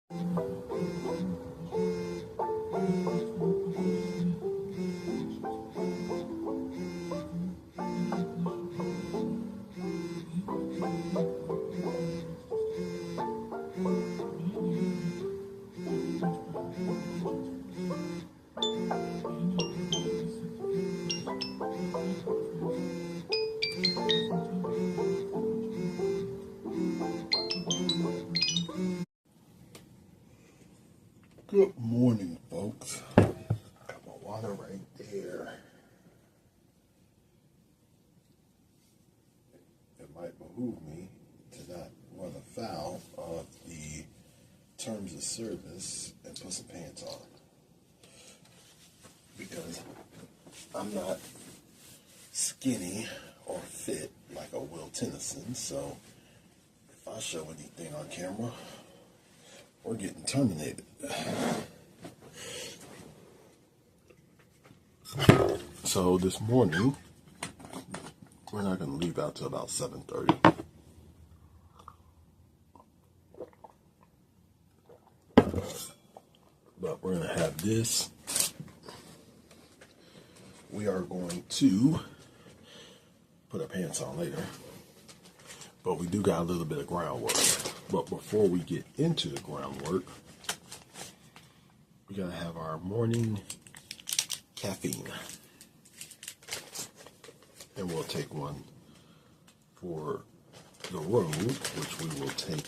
Good morning, folks. Got my water right there. It might behoove me to not run afoul of the terms of service and put some pants on, because I'm not skinny or fit like a Will Tennyson. So if I show anything on camera, we're getting terminated. So this morning, we're not going to leave out till about 7:30. But we're going to have this. We are going to put our pants on later. But we do got a little bit of groundwork. But before we get into the groundwork, we got to have our morning caffeine. And we'll take one for the road, which we will take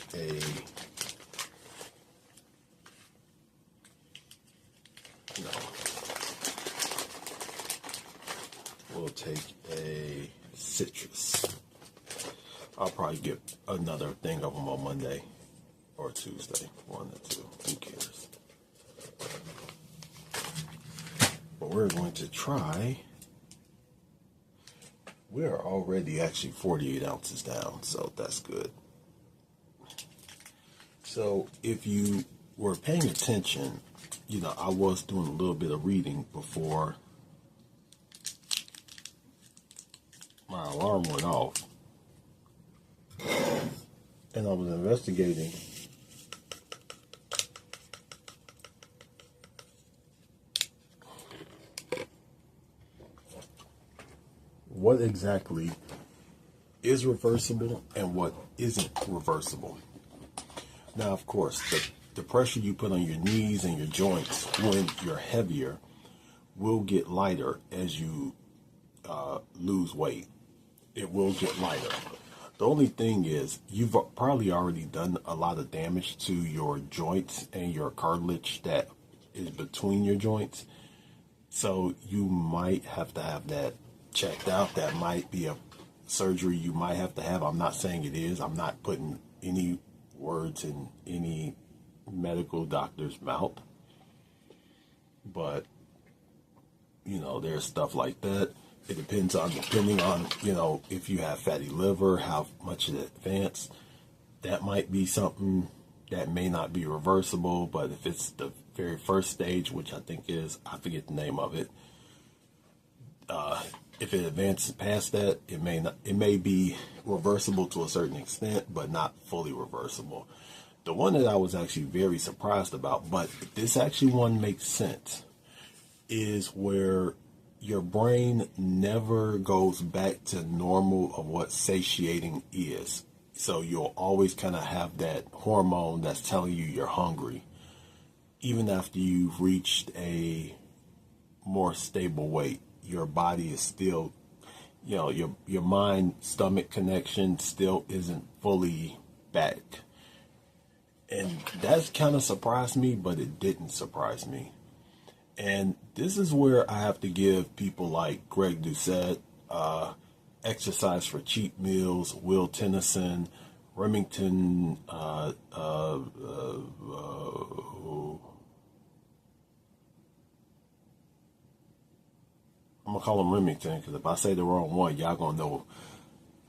we'll take a citrus. I'll probably get another thing of them on Monday or Tuesday, one or two, who cares? But we're going to try. We are already actually 48 ounces down, so that's good. So if you were paying attention, I was doing a little bit of reading before my alarm went off. And I was investigating what exactly is reversible and what isn't reversible. Now, of course, the pressure you put on your knees and your joints when you're heavier will get lighter as you lose weight. It will get lighter. The only thing is, you've probably already done a lot of damage to your joints and your cartilage that is between your joints. So you might have to have that checked out. That might be a surgery you might have to have. I'm not saying it is. I'm not putting any words in any medical doctor's mouth. But, there's stuff like that. It depending on, if you have fatty liver, how much it advanced. That might be something that may not be reversible, but if it's the very first stage, which I think I forget the name of it, if it advances past that, it may be reversible to a certain extent, but not fully reversible. The one that I was actually very surprised about, but this actually one makes sense, is where your brain never goes back to normal of what satiating is. So you'll always kind of have that hormone that's telling you you're hungry, even after you've reached a more stable weight. Your body is still, your mind stomach connection still isn't fully back. And that's kind of surprised me, but it didn't surprise me. And this is where I have to give people like Greg Doucette, Exercise for Cheap Meals, Will Tennyson, Remington, I'm going to call him Remington, because if I say the wrong one, y'all going to know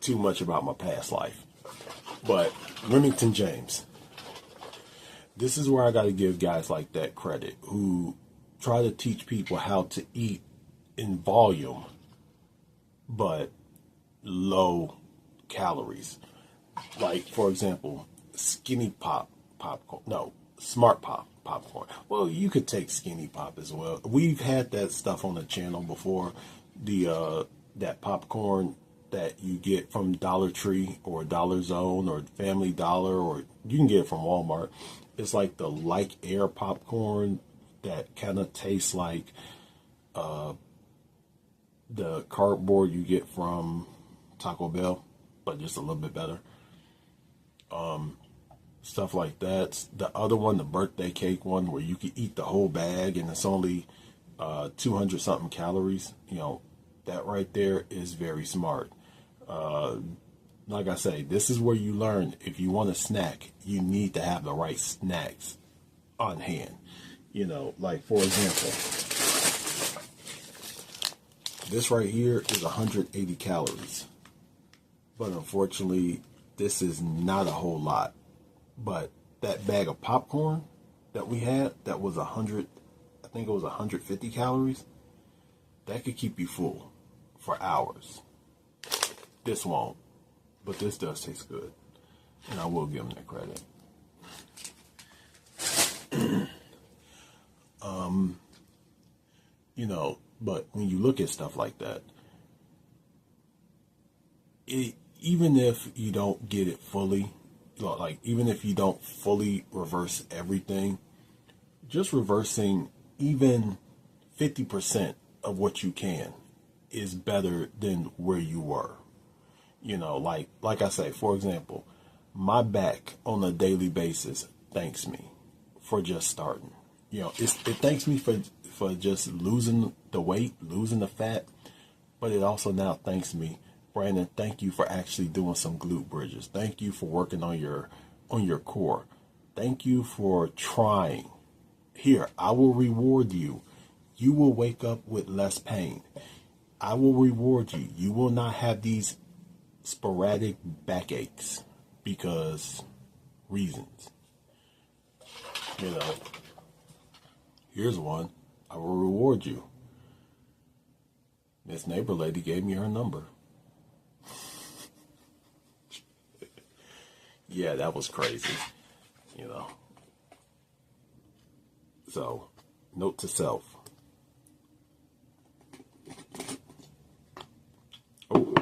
too much about my past life. But Remington James. This is where I got to give guys like that credit, who try to teach people how to eat in volume, but low calories. Like, for example, skinny popcorn. No, Smart popcorn. Well, you could take Skinny Pop as well. We've had that stuff on the channel before. The that popcorn that you get from Dollar Tree or Dollar Zone or Family Dollar, or you can get it from Walmart. It's like the Like Air popcorn that kind of tastes like the cardboard you get from Taco Bell, but just a little bit better. Stuff like that. The other one, the birthday cake one, where you can eat the whole bag and it's only 200 something calories. You know, that right there is very smart. Like I say, this is where you learn, if you want a snack, you need to have the right snacks on hand. You know, like for example, this right here is 180 calories. But unfortunately, this is not a whole lot. But that bag of popcorn that we had, that was 100, I think it was 150 calories. That could keep you full for hours. This won't, but this does taste good. And I will give them that credit. You know, but when you look at stuff like that, even if you don't get it fully, like even if you don't fully reverse everything, just reversing even 50% of what you can is better than where you were. You know, like I say, for example, my back on a daily basis thanks me for just starting. You know, it thanks me for just losing the weight, losing the fat, but it also now thanks me, Brandon, thank you for actually doing some glute bridges. Thank you for working on your core. Thank you for trying. Here, I will reward you. You will wake up with less pain. I will reward you. You will not have these sporadic backaches because reasons. You know, here's one. I will reward you. This neighbor lady gave me her number. Yeah, that was crazy, you know. So, note to self. Oh,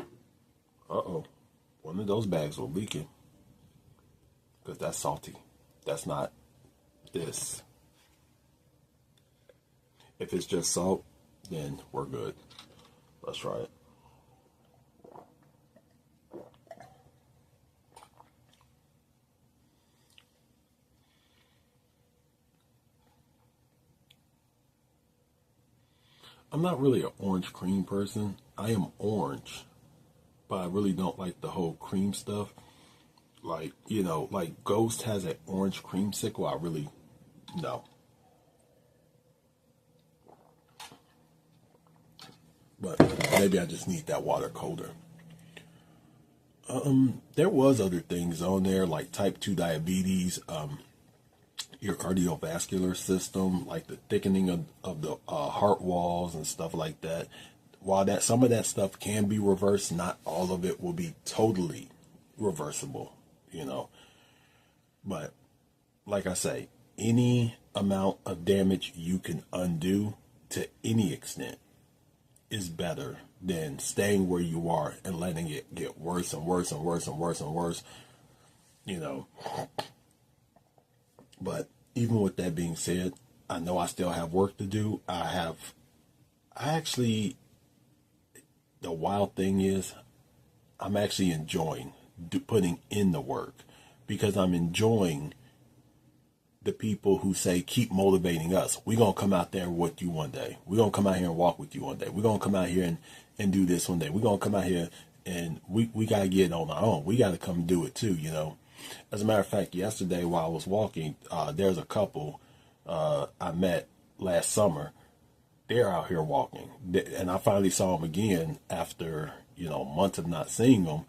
uh-oh. One of those bags will leaking. Because that's salty. That's not this. If it's just salt, then we're good. Let's try it. I'm not really an orange cream person. I am orange, but I really don't like the whole cream stuff. Like, you know, like Ghost has an orange creamsicle. I really, no. But maybe I just need that water colder. There was other things on there like type 2 diabetes, your cardiovascular system, like the thickening of the heart walls and stuff like that. While that some of that stuff can be reversed, not all of it will be totally reversible, you know. But like I say, any amount of damage you can undo to any extent is better than staying where you are and letting it get worse and worse and worse and worse and worse, you know. But even with that being said, I know I still have work to do. The wild thing is, I'm actually enjoying putting in the work, because I'm enjoying the people who say, keep motivating us. We're going to come out there with you one day. We're going to come out here and walk with you one day. We're going to come out here and do this one day. We're going to come out here and we got to get it on our own. We got to come do it too, you know. As a matter of fact, yesterday while I was walking, there's a couple I met last summer. They're out here walking. And I finally saw them again after, you know, months of not seeing them.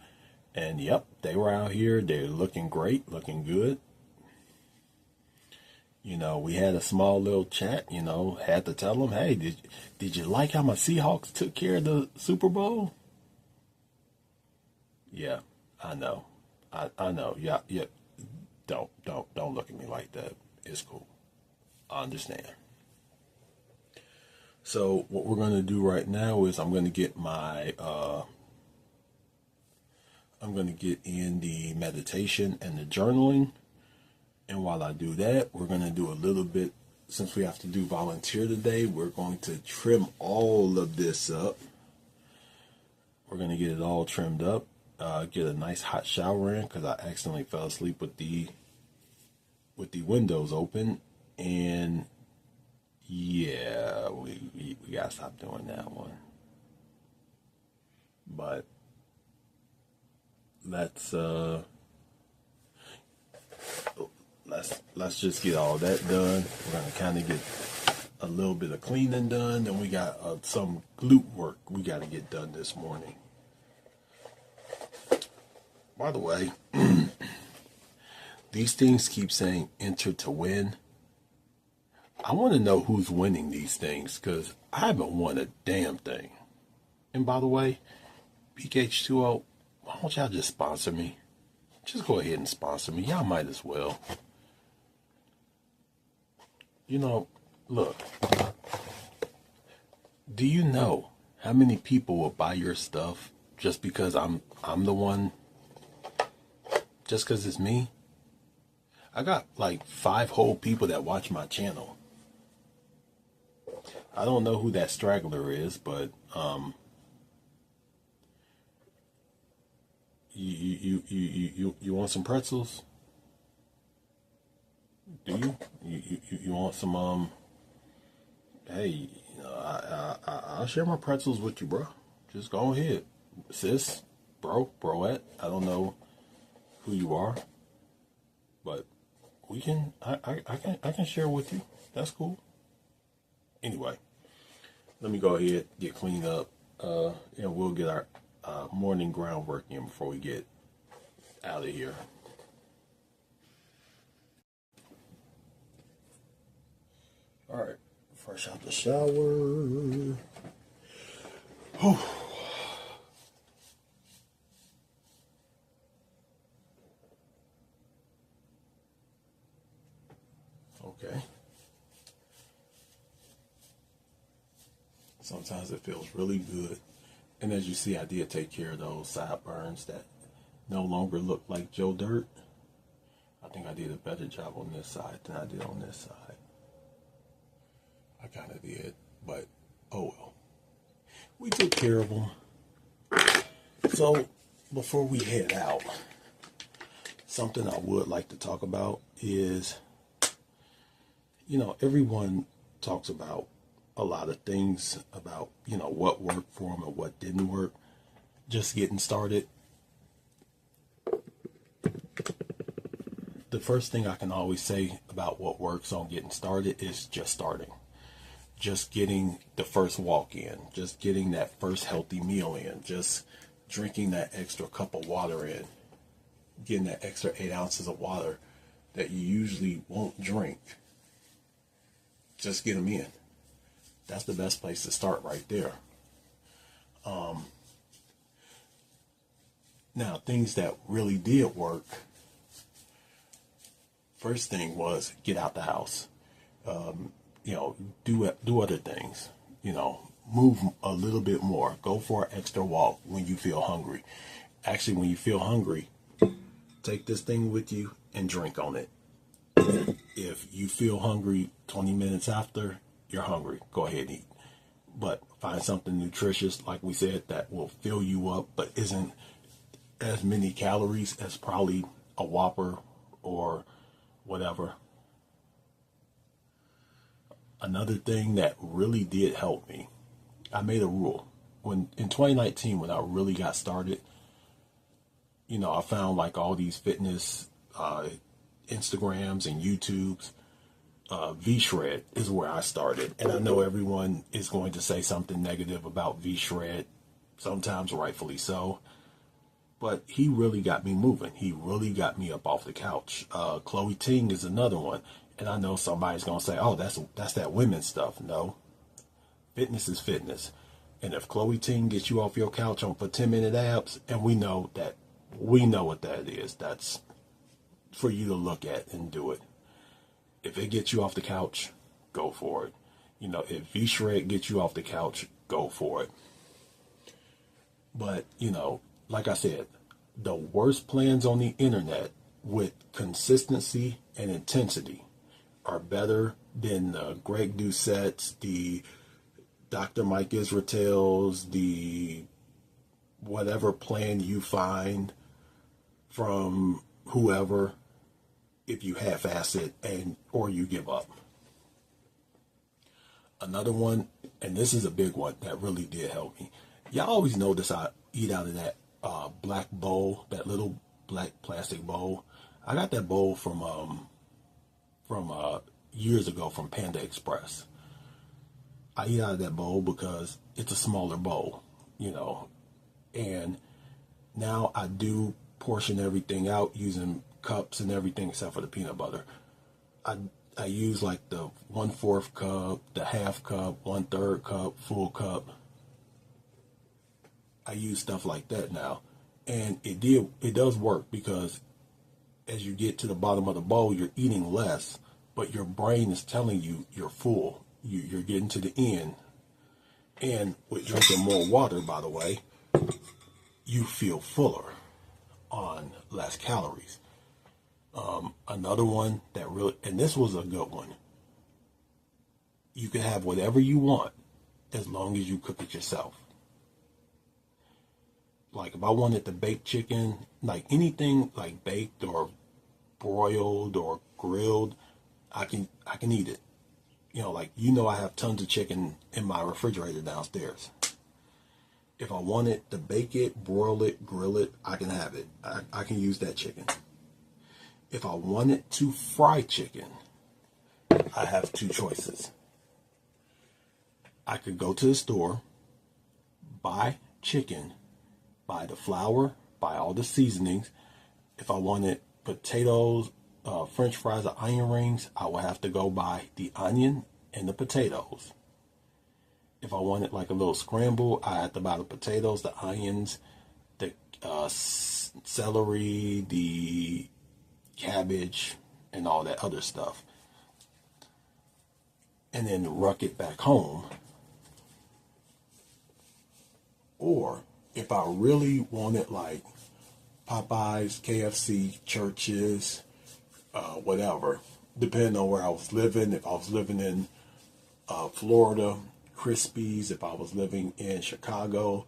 And yep, they were out here. They're looking great, looking good. You know, we had a small little chat, you know, had to tell them, hey, did you like how my Seahawks took care of the Super Bowl? Yeah, I know. I know. Yeah. Don't look at me like that. It's cool. I understand. So what we're going to do right now is I'm going to get in the meditation and the journaling. And while I do that, we're going to do a little bit, since we have to do volunteer today, we're going to trim all of this up. We're going to get it all trimmed up, get a nice hot shower in, because I accidentally fell asleep with the windows open. And yeah, we gotta stop doing that one. But let's just get all that done. We're gonna kind of get a little bit of cleaning done. Then we got some glute work we got to get done this morning. By the way, these things keep saying enter to win. I want to know who's winning these things, because I haven't won a damn thing. And by the way, BKH2O, why don't y'all just sponsor me? Just go ahead and sponsor me. Y'all might as well. You know, look. Do you know how many people will buy your stuff just because I'm the one? Just because it's me? I got like 5 whole people that watch my channel. I don't know who that straggler is, but you want some pretzels? Do you? You want some hey, I'll share my pretzels with you, bro. Just go ahead, sis, broette. I don't know who you are, but we can. I can share with you. That's cool. Anyway, let me go ahead, get cleaned up, and we'll get our morning groundwork in before we get out of here. All right, fresh out the shower. Whew. Okay. Sometimes it feels really good. And as you see, I did take care of those sideburns that no longer look like Joe Dirt. I think I did a better job on this side than I did on this side. I kind of did, but oh well. We took care of them. So before we head out, something I would like to talk about is, everyone talks about a lot of things about, what worked for them and what didn't work. Just getting started. The first thing I can always say about what works on getting started is just starting. Just getting the first walk in. Just getting that first healthy meal in. Just drinking that extra cup of water in. Getting that extra 8 ounces of water that you usually won't drink. Just get them in. That's the best place to start right there. Now, things that really did work. First thing was get out the house. Do other things. Move a little bit more. Go for an extra walk when you feel hungry. Actually, when you feel hungry, take this thing with you and drink on it. If you feel hungry 20 minutes after, you're hungry, go ahead and eat. But find something nutritious, like we said, that will fill you up, but isn't as many calories as probably a Whopper or whatever. Another thing that really did help me, I made a rule. In 2019, when I really got started, I found like all these fitness Instagrams and YouTubes. V-Shred is where I started. And I know everyone is going to say something negative about V-Shred, sometimes rightfully so. But he really got me moving. He really got me up off the couch. Chloe Ting is another one. And I know somebody's going to say, oh, that's that women's stuff. No. Fitness is fitness. And if Chloe Ting gets you off your couch for 10-minute abs, and we know what that is. That's for you to look at and do it. If it gets you off the couch, go for it. If V-Shred gets you off the couch, go for it. But, like I said, the worst plans on the internet with consistency and intensity are better than the Greg Doucette's, the Dr. Mike Israel's, the whatever plan you find from whoever, if you half-ass it or you give up. Another one, and this is a big one that really did help me. Y'all always notice I eat out of that black bowl, that little black plastic bowl. I got that bowl from years ago from Panda Express. I eat out of that bowl because it's a smaller bowl, and now I do portion everything out using cups and everything except for the peanut butter. I use like the 1/4 cup, the half cup, 1/3 cup, full cup. I use stuff like that now, and it does work, because as you get to the bottom of the bowl, you're eating less, but your brain is telling you you're full. You're getting to the end, and with drinking more water, by the way, you feel fuller on less calories. Another one that really, and this was a good one, you can have whatever you want as long as you cook it yourself. Like if I wanted the baked chicken, like anything like baked or broiled or grilled, I can eat it. I have tons of chicken in my refrigerator downstairs. If I wanted to bake it, broil it, grill it, I can have it. I can use that chicken. If I wanted to fry chicken, I have two choices. I could go to the store, buy chicken, buy the flour, buy all the seasonings. If I wanted potatoes, French fries, or onion rings, I would have to go buy the onion and the potatoes. If I wanted like a little scramble, I had to buy the potatoes, the onions, the celery, the cabbage, and all that other stuff. And then ruck it back home. Or if I really wanted like Popeyes, KFC, Churches, whatever, depending on where I was living. If I was living in Florida, Crispies. If I was living in Chicago,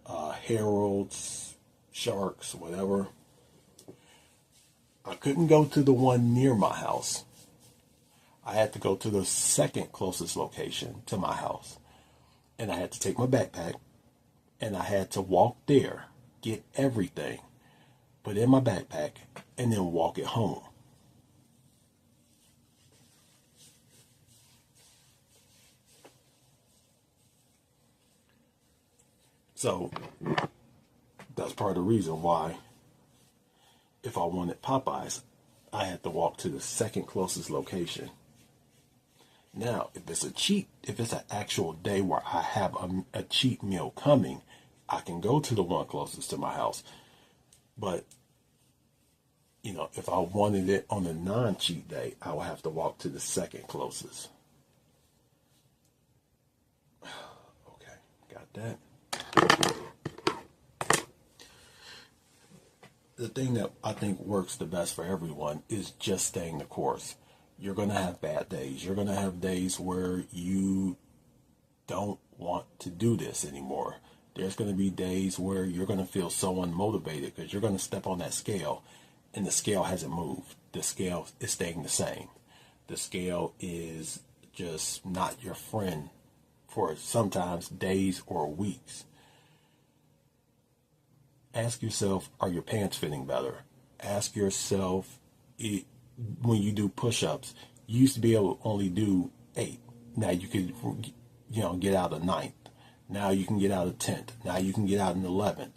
Harold's, Sharks, whatever. I couldn't go to the one near my house. I had to go to the second closest location to my house. And I had to take my backpack, and I had to walk there, get everything, put in my backpack, and then walk it home. So that's part of the reason why if I wanted Popeyes, I had to walk to the second closest location. Now, if it's an actual day where I have a cheat meal coming, I can go to the one closest to my house. But, if I wanted it on a non-cheat day, I would have to walk to the second closest. Okay, got that. The thing that I think works the best for everyone is just staying the course. You're going to have bad days. You're going to have days where you don't want to do this anymore. There's going to be days where you're going to feel so unmotivated because you're going to step on that scale and the scale hasn't moved. The scale is staying the same. The scale is just not your friend for sometimes days or weeks. Ask yourself, are your pants fitting better? Ask yourself, when you do push-ups, you used to be able to only do 8. Now you could, get out a 9th. Now you can get out a 10th. Now you can get out an 11th.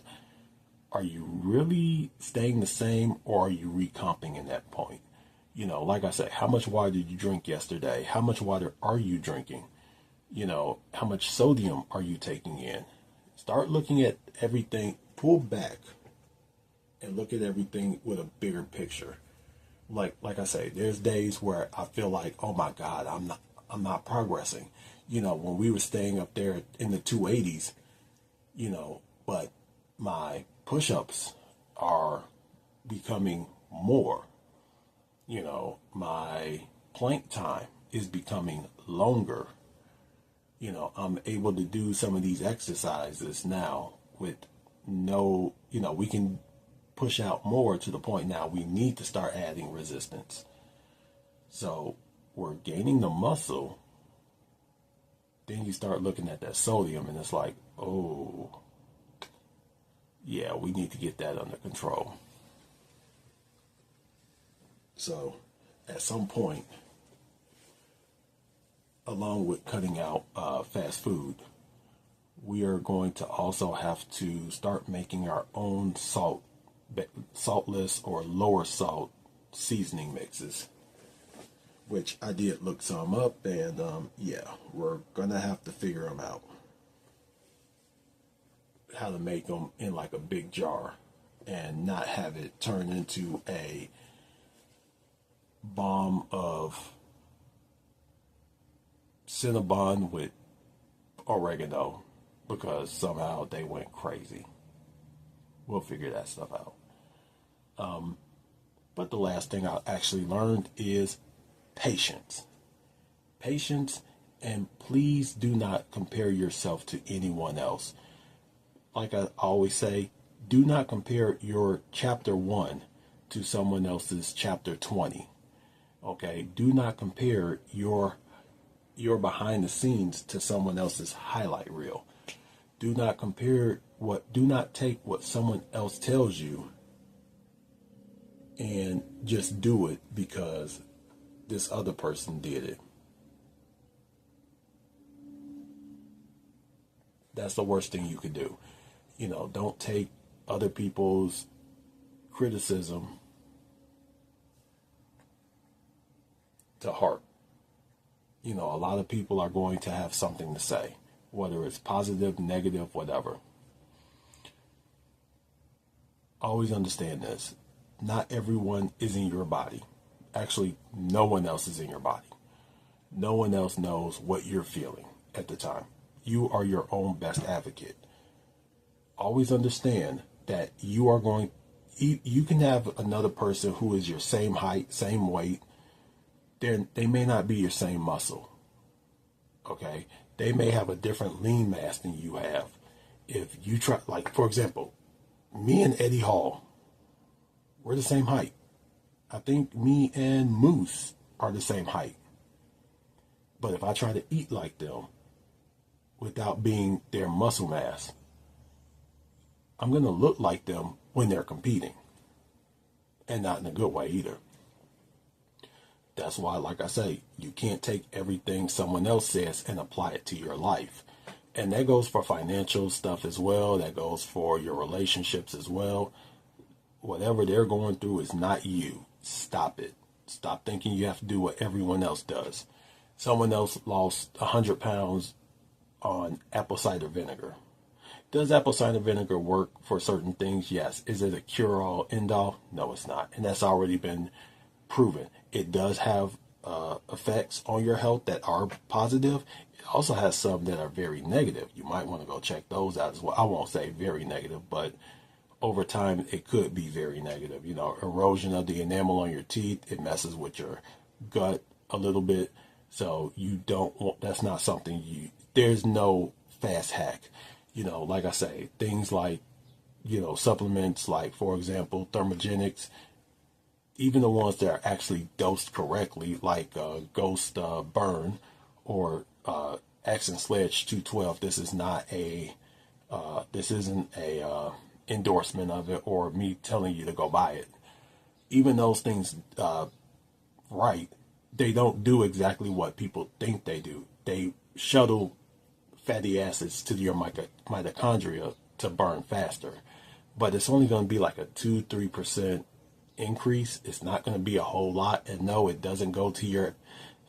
Are you really staying the same, or are you recomping in that point? Like I said, how much water did you drink yesterday? How much water are you drinking? How much sodium are you taking in? Start looking at everything. Pull back and look at everything with a bigger picture. like I say, there's days where I feel like, oh my God, I'm not progressing. When we were staying up there in the 280s, but my push-ups are becoming more. My plank time is becoming longer. I'm able to do some of these exercises now with no, we can push out more to the point now we need to start adding resistance. So we're gaining the muscle. Then you start looking at that sodium and it's like, oh, yeah, we need to get that under control. So at some point, along with cutting out fast food, we are going to also have to start making our own saltless or lower salt seasoning mixes, which I did look some up, and yeah, we're gonna have to figure them out, how to make them in like a big jar and not have it turn into a bomb of Cinnabon with oregano, because somehow they went crazy. We'll figure that stuff out. But the last thing I actually learned is patience. Patience, and please do not compare yourself to anyone else. Like I always say, do not compare your chapter 1 to someone else's chapter 20. Okay? Do not compare your behind the scenes to someone else's highlight reel. Do not take what someone else tells you and just do it because this other person did it. That's the worst thing you could do. Don't take other people's criticism to heart. A lot of people are going to have something to say, whether it's positive, negative, whatever. Always understand this. Not everyone is in your body. Actually, no one else is in your body. No one else knows what you're feeling at the time. You are your own best advocate. Always understand that you can have another person who is your same height, same weight. They may not be your same muscle. Okay? They may have a different lean mass than you have. If you try, like, for example, me and Eddie Hall, we're the same height. I think me and Moose are the same height. But if I try to eat like them without being their muscle mass, I'm going to look like them when they're competing. And not in a good way either. That's why, like I say, you can't take everything someone else says and apply it to your life. And that goes for financial stuff as well. That goes for your relationships as well. Whatever they're going through is not you. Stop it. Stop thinking you have to do what everyone else does. Someone else lost 100 pounds on apple cider vinegar. Does apple cider vinegar work for certain things? Yes. Is it a cure-all, end-all? No, it's not. And that's already been proven. It does have effects on your health that are positive. It also has some that are very negative. You might want to go check those out as well. I won't say very negative, but over time it could be very negative. Erosion of the enamel on your teeth. It messes with your gut a little bit. So you don't want, that's not something there's no fast hack. Like I say, things like, supplements like, for example, thermogenics, even the ones that are actually dosed correctly, like Ghost Burn or Action Sledge 212. This isn't a endorsement of it or me telling you to go buy it. Even those things, right, they don't do exactly what people think they do. They shuttle fatty acids to your mitochondria to burn faster, but it's only going to be like a 2-3% increase. It's not going to be a whole lot, and no, it doesn't go to your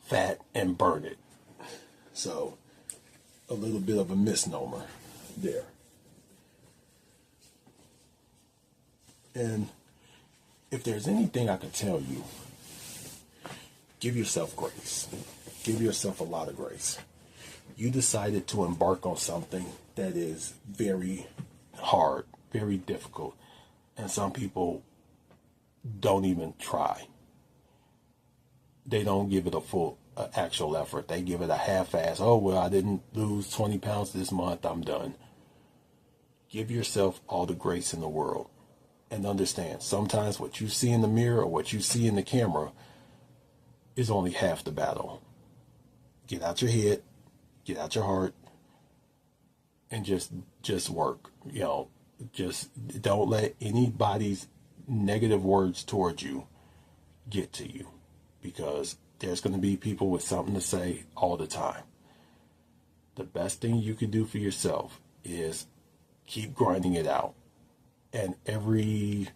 fat and burn it. So a little bit of a misnomer there. And if there's anything I could tell you give yourself grace. Give yourself a lot of grace. You decided to embark on something that is very hard, very difficult, and some people don't even try. They don't give it a full actual effort. They give it a half-ass. Oh, well, I didn't lose 20 pounds this month. I'm done. Give yourself all the grace in the world. And understand, sometimes what you see in the mirror or what you see in the camera is only half the battle. Get out your head, get out your heart, and just work. You know, just don't let anybody's negative words towards you get to you, because there's going to be people with something to say all the time. The best thing you can do for yourself is keep grinding it out. And every,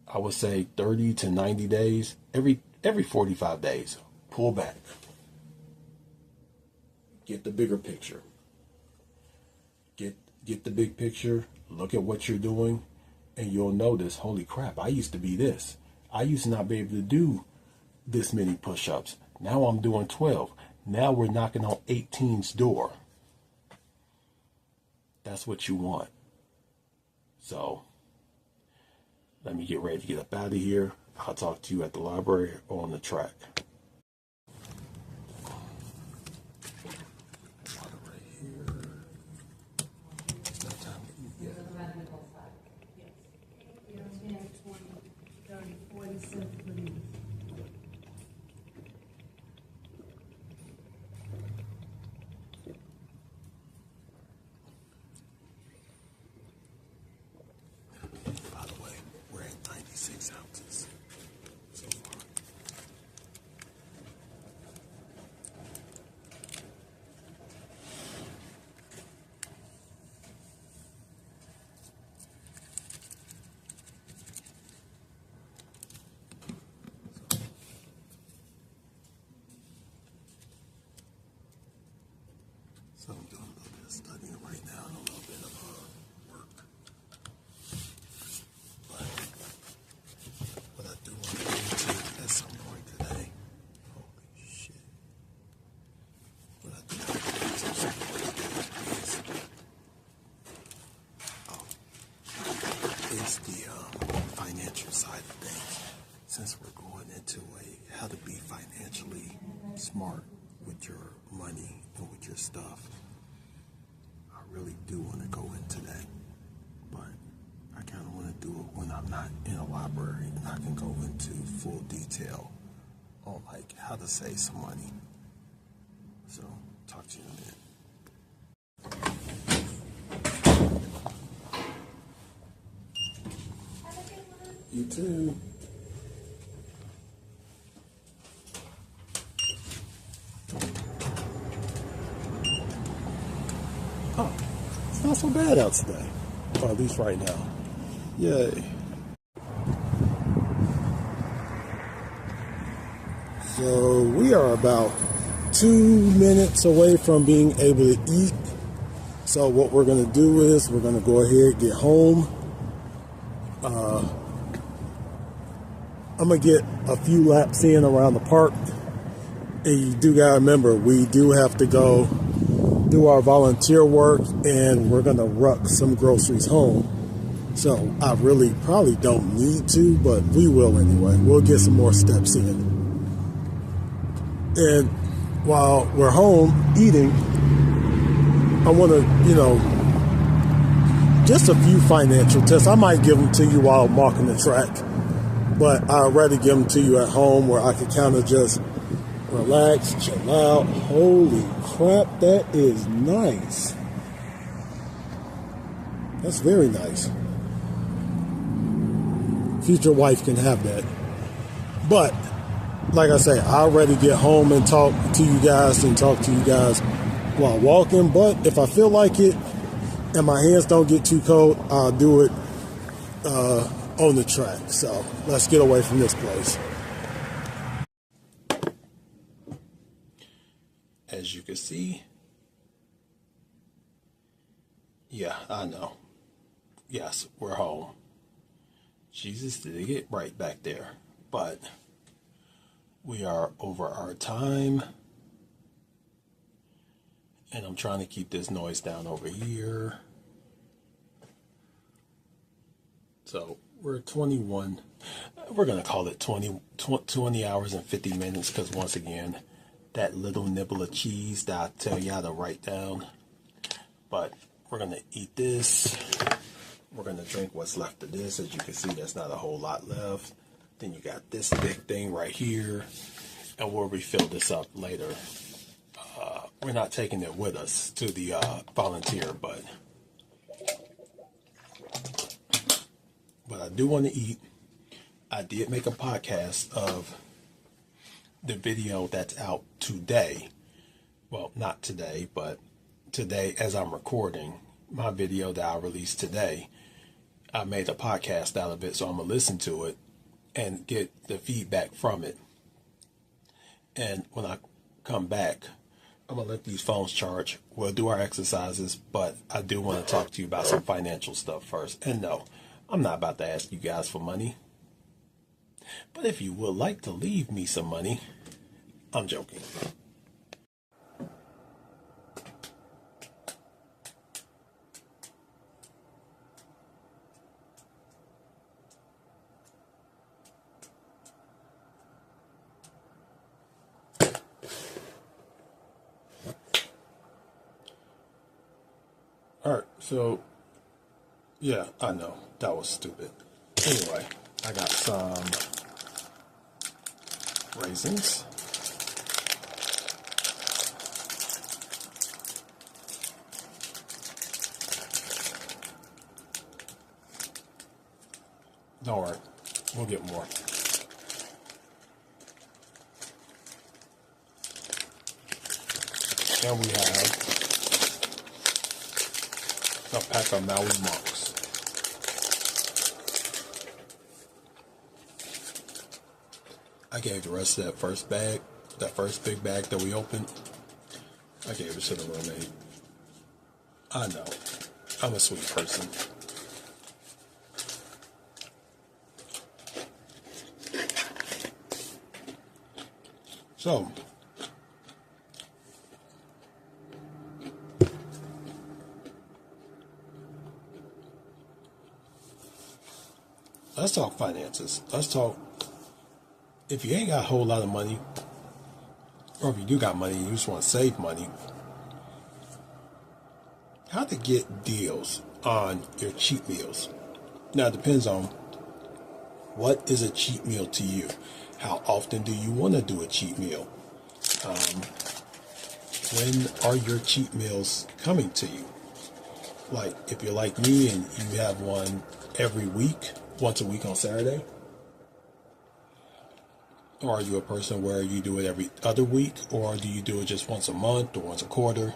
I would say 30 to 90 days, every 45 days, pull back. Get the bigger picture. Get the big picture, look at what you're doing, and you'll notice, holy crap, I used to be this. I used to not be able to do this many push-ups. Now I'm doing 12. Now we're knocking on 18's door. That's what you want. So, let me get ready to get up out of here. I'll talk to you at the library or on the track. Water right here. It's not time to eat yet. By the way, we're at 96 ounces so far. So I'm doing a little bit of studying right now and a little bit of work. But what I do want to get into at some point today, holy shit, what I do want to get into at some point today is the financial side of things. Since we're going into how to be financially smart with your money and with your stuff, I really do want to go into that, but I kind of want to do it when I'm not in a library and I can go into full detail on like how to save some money. So, talk to you in a minute. You too. Oh, it's not so bad out today, or at least right now. Yay. So we are about 2 minutes away from being able to eat. So what we're going to do is we're going to go ahead, get home. I'm going to get a few laps in around the park. And you do got to remember, we do have to go do our volunteer work, and we're going to ruck some groceries home. So I really probably don't need to, but we will anyway. We'll get some more steps in. And while we're home eating, I want to, just a few financial tips. I might give them to you while I'm walking the track, but I'd rather give them to you at home where I could kind of just relax, chill out. Holy crap, that is nice. That's very nice. Future wife can have that. But, like I say, I'd rather get home and talk to you guys while walking. But if I feel like it and my hands don't get too cold, I'll do it on the track. So let's get away from this place. As you can see, yeah, I know. Yes, we're home. Jesus did get right back there. But We are over our time. And I'm trying to keep this noise down over here. So we're 21. We're going to call it 20 hours and 50 minutes because once again, that little nibble of cheese that I tell y'all to write down. But we're going to eat this. We're going to drink what's left of this. As you can see, there's not a whole lot left. Then you got this big thing right here. And we'll refill this up later. We're not taking it with us to the volunteer, but I do want to eat. I did make a podcast of the video that's out today. Well, not today, but today as I'm recording my video that I released today. I made a podcast out of it, so I'm going to listen to it and get the feedback from it. And when I come back, I'm going to let these phones charge. We'll do our exercises, but I do want to talk to you about some financial stuff first. And no, I'm not about to ask you guys for money. But if you would like to leave me some money, I'm joking. Alright, so, yeah, I know, that was stupid. Anyway, I got some raisins. Don't worry, we'll get more. And we have a pack of Maui Monks. I gave the rest of that first bag, that first big bag that we opened, I gave it to the roommate. I know, I'm a sweet person. So, let's talk finances. Let's talk, if you ain't got a whole lot of money, or if you do got money and you just want to save money, how to get deals on your cheat meals. Now, it depends on what is a cheat meal to you. How often do you want to do a cheat meal? When are your cheat meals coming to you? Like, if you're like me and you have one every week, once a week on Saturday? Or are you a person where you do it every other week? Or do you do it just once a month or once a quarter?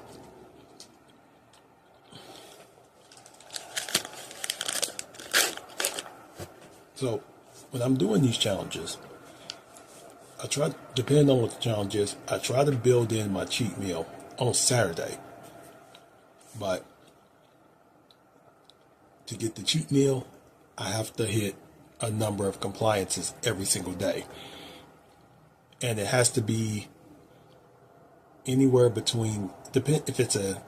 So, when I'm doing these challenges, I try, depending on what the challenge is, I try to build in my cheat meal on Saturday. But to get the cheat meal, I have to hit a number of compliances every single day. And it has to be anywhere between, if it's a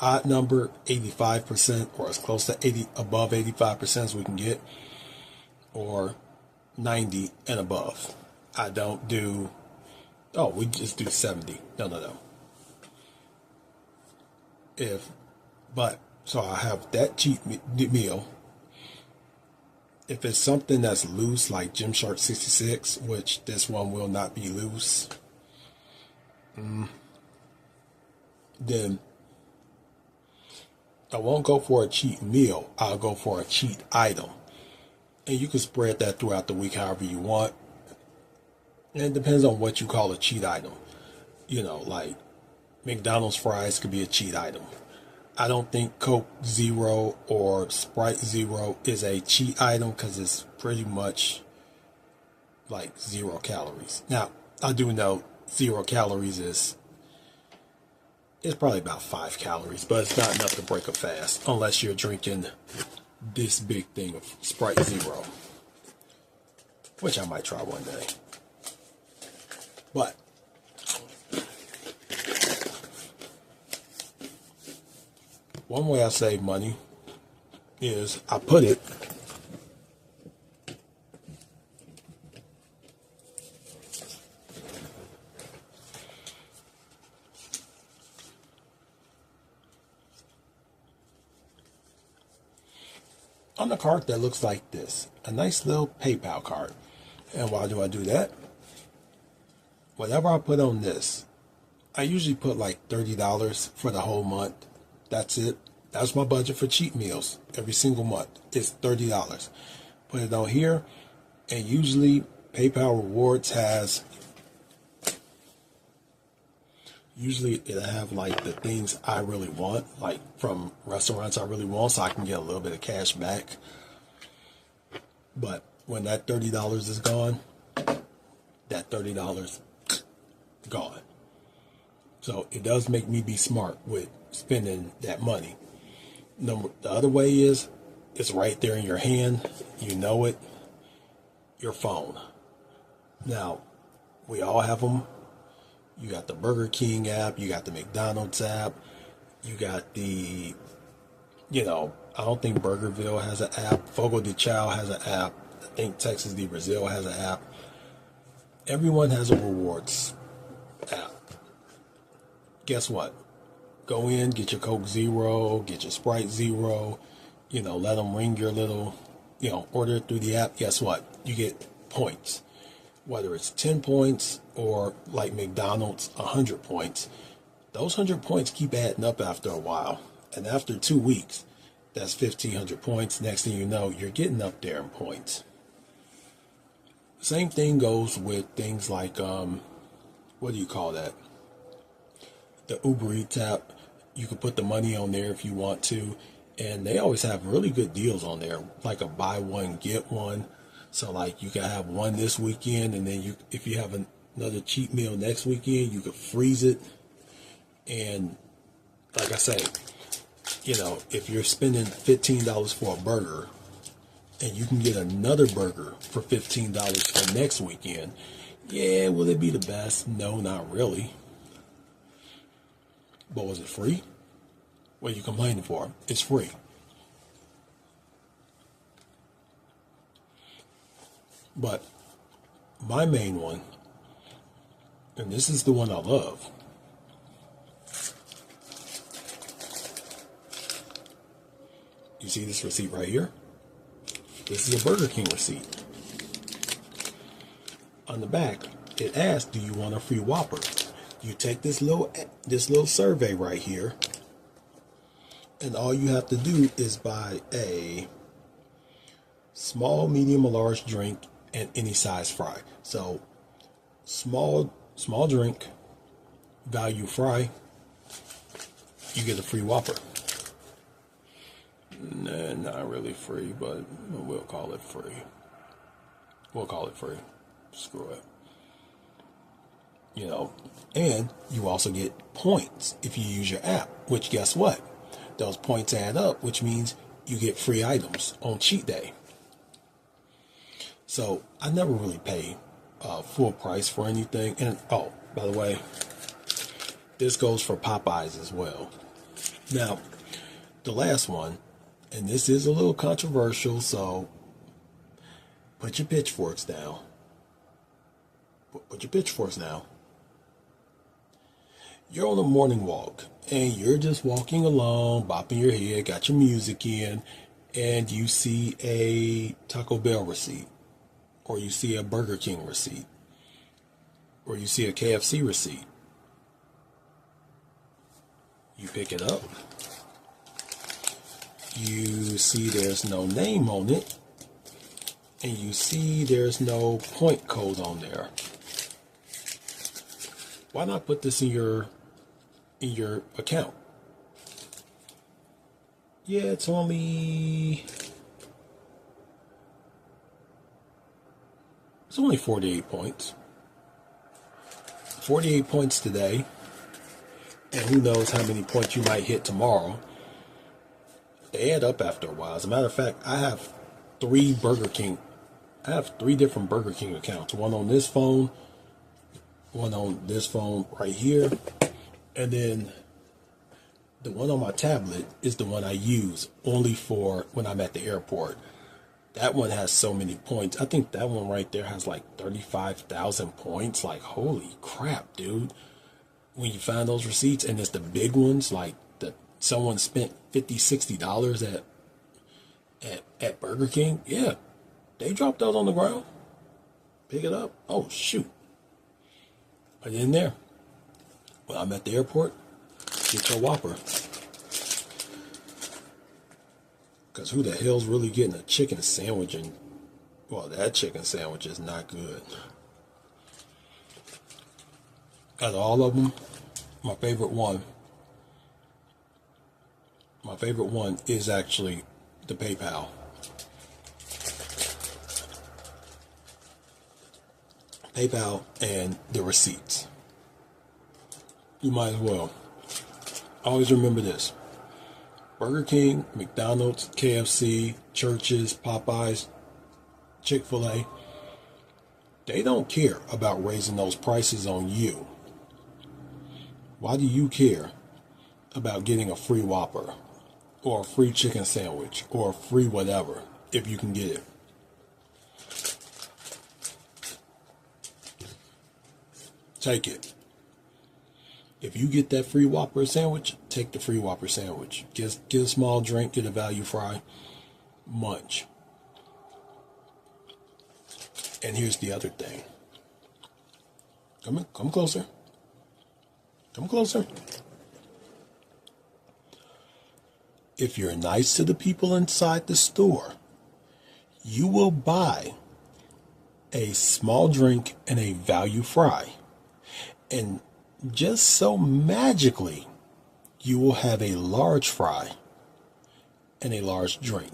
odd number, 85%, or as close to 80, above 85% as we can get, or 90 and above. I don't do, we just do 70. No. So I have that cheat meal. If it's something that's loose, like Gymshark 66, which this one will not be loose, then I won't go for a cheat meal. I'll go for a cheat item. And you can spread that throughout the week however you want. And it depends on what you call a cheat item. You know, like McDonald's fries could be a cheat item. I don't think Coke Zero or Sprite Zero is a cheat item because it's pretty much like 0 calories. Now, I do know 0 calories it's probably about 5 calories, but it's not enough to break a fast unless you're drinking this big thing of Sprite Zero, which I might try one day. But one way I save money is I put it on a card that looks like this, a nice little PayPal card. And why do I do that? Whatever I put on this, I usually put like $30 for the whole month. That's it. That's my budget for cheat meals every single month. It's $30. Put it on here, and usually PayPal Rewards has, usually it'll have like the things I really want, like from restaurants I really want, so I can get a little bit of cash back. But when that $30 is gone, that $30 gone. So it does make me be smart with spending that money. The other way is, it's right there in your hand. You know it. Your phone. Now, we all have them. You got the Burger King app. You got the McDonald's app. You got the, I don't think Burgerville has an app. Fogo de Chao has an app. I think Texas de Brazil has an app. Everyone has a rewards app. Guess what? Go in, get your Coke Zero, get your Sprite Zero, let them ring your little, order it through the app. Guess what? You get points. Whether it's 10 points or like McDonald's, 100 points. Those 100 points keep adding up after a while. And after 2 weeks, that's 1,500 points. Next thing you know, you're getting up there in points. Same thing goes with things like, what do you call that? The Uber Eats app. You can put the money on there if you want to. And they always have really good deals on there, like a buy one, get one. So like you can have one this weekend, and then if you have another cheat meal next weekend, you could freeze it. And like I say, if you're spending $15 for a burger, and you can get another burger for $15 for next weekend, yeah, will it be the best? No, not really. But was it free? What are you complaining for? It's free. But my main one, and this is the one I love, you see this receipt right here? This is a Burger King receipt. On the back, it asks, do you want a free Whopper? You take this little survey right here, and all you have to do is buy a small, medium, or large drink and any size fry. So small drink, value fry, you get a free Whopper. Nah, not really free, but we'll call it free. We'll call it free. Screw it. And you also get points if you use your app, which guess what? Those points add up, which means you get free items on cheat day. So I never really pay full price for anything. And oh, by the way, this goes for Popeyes as well. Now, the last one, and this is a little controversial, so put your pitchforks down. Put your pitchforks down. You're on a morning walk, and you're just walking along, bopping your head, got your music in, and you see a Taco Bell receipt, or you see a Burger King receipt, or you see a KFC receipt. You pick it up. You see there's no name on it, and you see there's no point code on there. Why not put this in your account? Yeah, it's only 48 points. 48 points today, and who knows how many points you might hit tomorrow. They add up after a while. As a matter of fact, I have three different Burger King accounts. One on this phone, one on this phone right here, and then the one on my tablet is the one I use only for when I'm at the airport. That one has so many points. I think that one right there has like 35,000 points. Like, holy crap, dude. When you find those receipts, and it's the big ones, like someone spent $50, $60 at Burger King. Yeah, they dropped those on the ground. Pick it up. Oh, shoot. Put it in there. When I'm at the airport, get your Whopper. Because who the hell's really getting a chicken sandwich? And, well, that chicken sandwich is not good. Out of all of them, my favorite one is actually the PayPal. PayPal and the receipts. You might as well. Always remember this. Burger King, McDonald's, KFC, Church's, Popeyes, Chick-fil-A, they don't care about raising those prices on you. Why do you care about getting a free Whopper or a free chicken sandwich or a free whatever if you can get it? Take it. If you get that free Whopper sandwich, take the free Whopper sandwich. Get a small drink, get a value fry, munch. And here's the other thing. Come closer. Come closer. If you're nice to the people inside the store, you will buy a small drink and a value fry. And just so magically, you will have a large fry and a large drink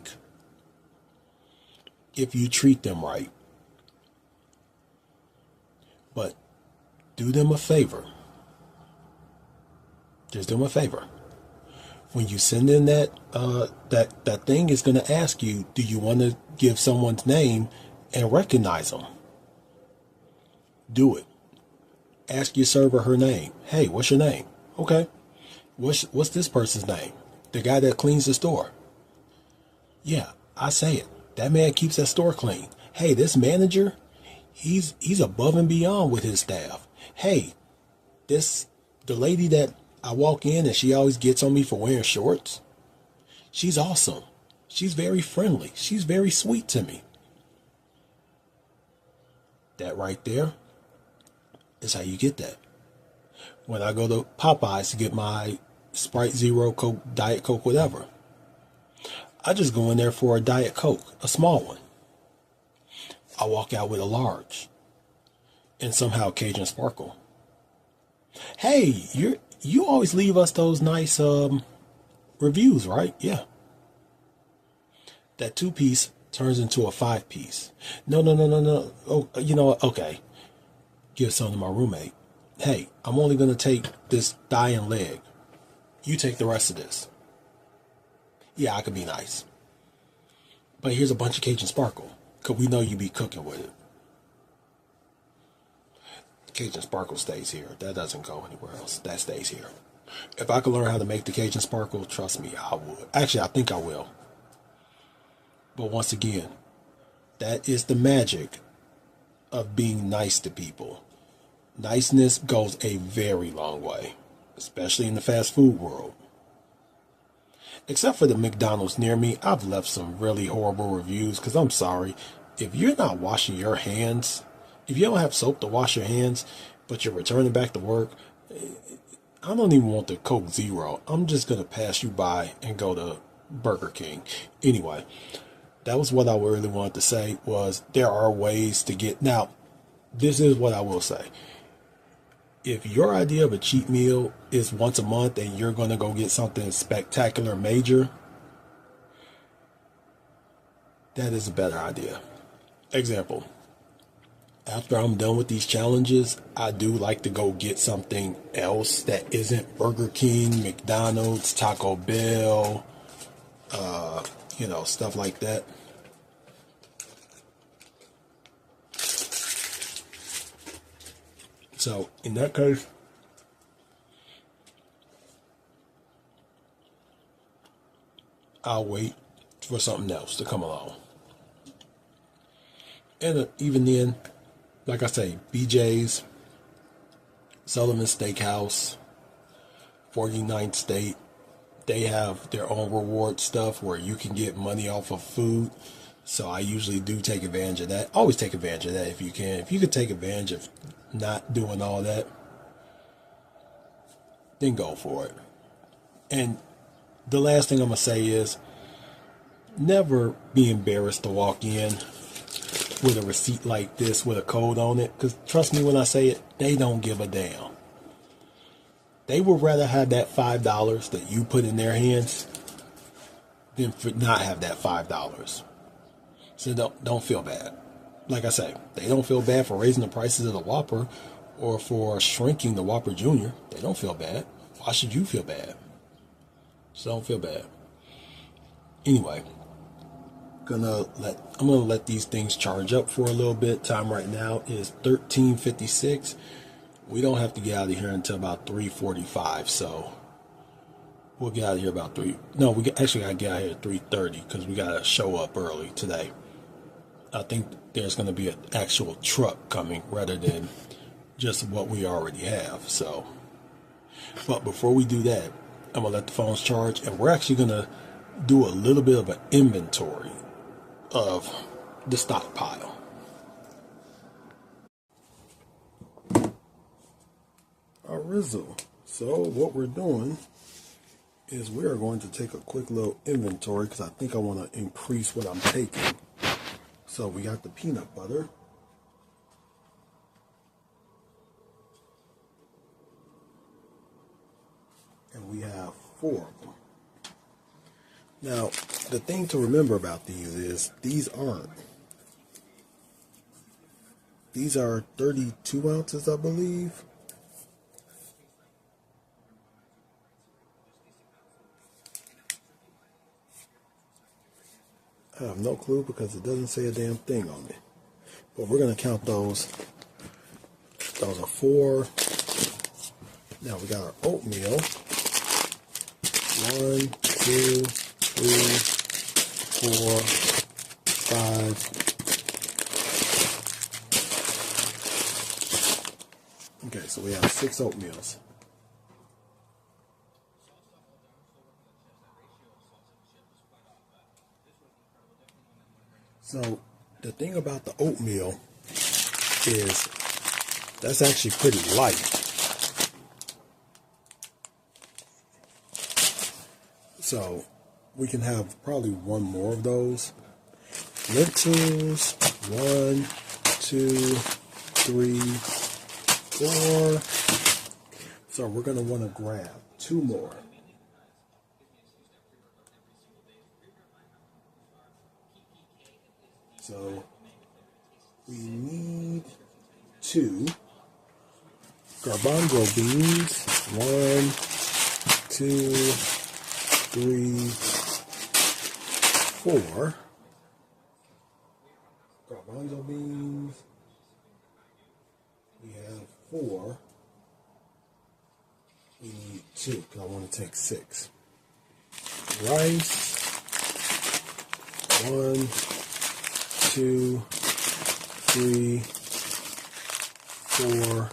if you treat them right. But do them a favor. Just do them a favor. When you send in that thing, is going to ask you, do you want to give someone's name and recognize them? Do it. Ask your server her name. Hey, what's your name? Okay. What's this person's name? The guy that cleans the store. Yeah, I say it. That man keeps that store clean. Hey, this manager, he's above and beyond with his staff. Hey, the lady that I walk in and she always gets on me for wearing shorts. She's awesome. She's very friendly. She's very sweet to me. That right there is how you get that. When I go to Popeyes to get my Sprite Zero, Coke, Diet Coke, whatever, I just go in there for a Diet Coke, a small one. I walk out with a large and somehow Cajun Sparkle. Hey, you always leave us those nice reviews, right? Yeah. That 2-piece turns into a 5-piece. No. Oh, you know what? Okay. Give some to my roommate. Hey, I'm only going to take this thigh and leg. You take the rest of this. Yeah, I could be nice. But here's a bunch of Cajun Sparkle, because we know you be cooking with it. Cajun Sparkle stays here. That doesn't go anywhere else. That stays here. If I could learn how to make the Cajun Sparkle, trust me, I would. Actually, I think I will. But once again, that is the magic of being nice to people. Niceness goes a very long way, especially in the fast food world. Except for the McDonald's near me, I've left some really horrible reviews because I'm sorry. If you're not washing your hands, if you don't have soap to wash your hands, but you're returning back to work, I don't even want the Coke Zero. I'm just going to pass you by and go to Burger King. Anyway, that was what I really wanted to say, was there are ways to get... Now, this is what I will say. If your idea of a cheat meal is once a month and you're going to go get something spectacular major, that is a better idea. Example. After I'm done with these challenges, I do like to go get something else that isn't Burger King, McDonald's, Taco Bell, stuff like that. So in that case, I'll wait for something else to come along. And even then, like I say, BJ's, Sullivan Steakhouse, 49th State, they have their own reward stuff where you can get money off of food. So I usually do take advantage of that. Always take advantage of that if you can. If you could take advantage of not doing all that, then go for it. And the last thing I'm going to say is never be embarrassed to walk in with a receipt like this with a code on it. Because trust me when I say it, they don't give a damn. They would rather have that $5 that you put in their hands than for not have that $5. So don't feel bad. Like I say, they don't feel bad for raising the prices of the Whopper or for shrinking the Whopper Jr. They don't feel bad. Why should you feel bad? So don't feel bad. Anyway, I'm gonna let these things charge up for a little bit. Time right now is 13:56. We don't have to get out of here until about 3:45. So we'll get out of here about 3. No, we actually gotta get out of here at 3:30 because we gotta show up early today. I think there's gonna be an actual truck coming rather than just what we already have. So, but before we do that, I'm gonna let the phones charge, and we're actually gonna do a little bit of an inventory of the stockpile. Arizzle. So what we're doing is we are going to take a quick little inventory because I think I want to increase what I'm taking. So we got the peanut butter. And we have 4 of them. Now, the thing to remember about these is these are 32 ounces, I believe. I have no clue because it doesn't say a damn thing on it. But we're going to count those. Those are 4. Now we got our oatmeal. 1, 2, 3, 4, 5. Okay, so we have 6 oatmeals. So the thing about the oatmeal is that's actually pretty light. So we can have probably 1 more of those. Lentils, 1, 2, 3, 4. So we're going to want to grab 2 more. So we need 2 garbanzo beans. 1, 2, 3, 4 garbanzo beans. We have 4. We need 2 because I want to take 6. Rice. 1, 2, 3, 4,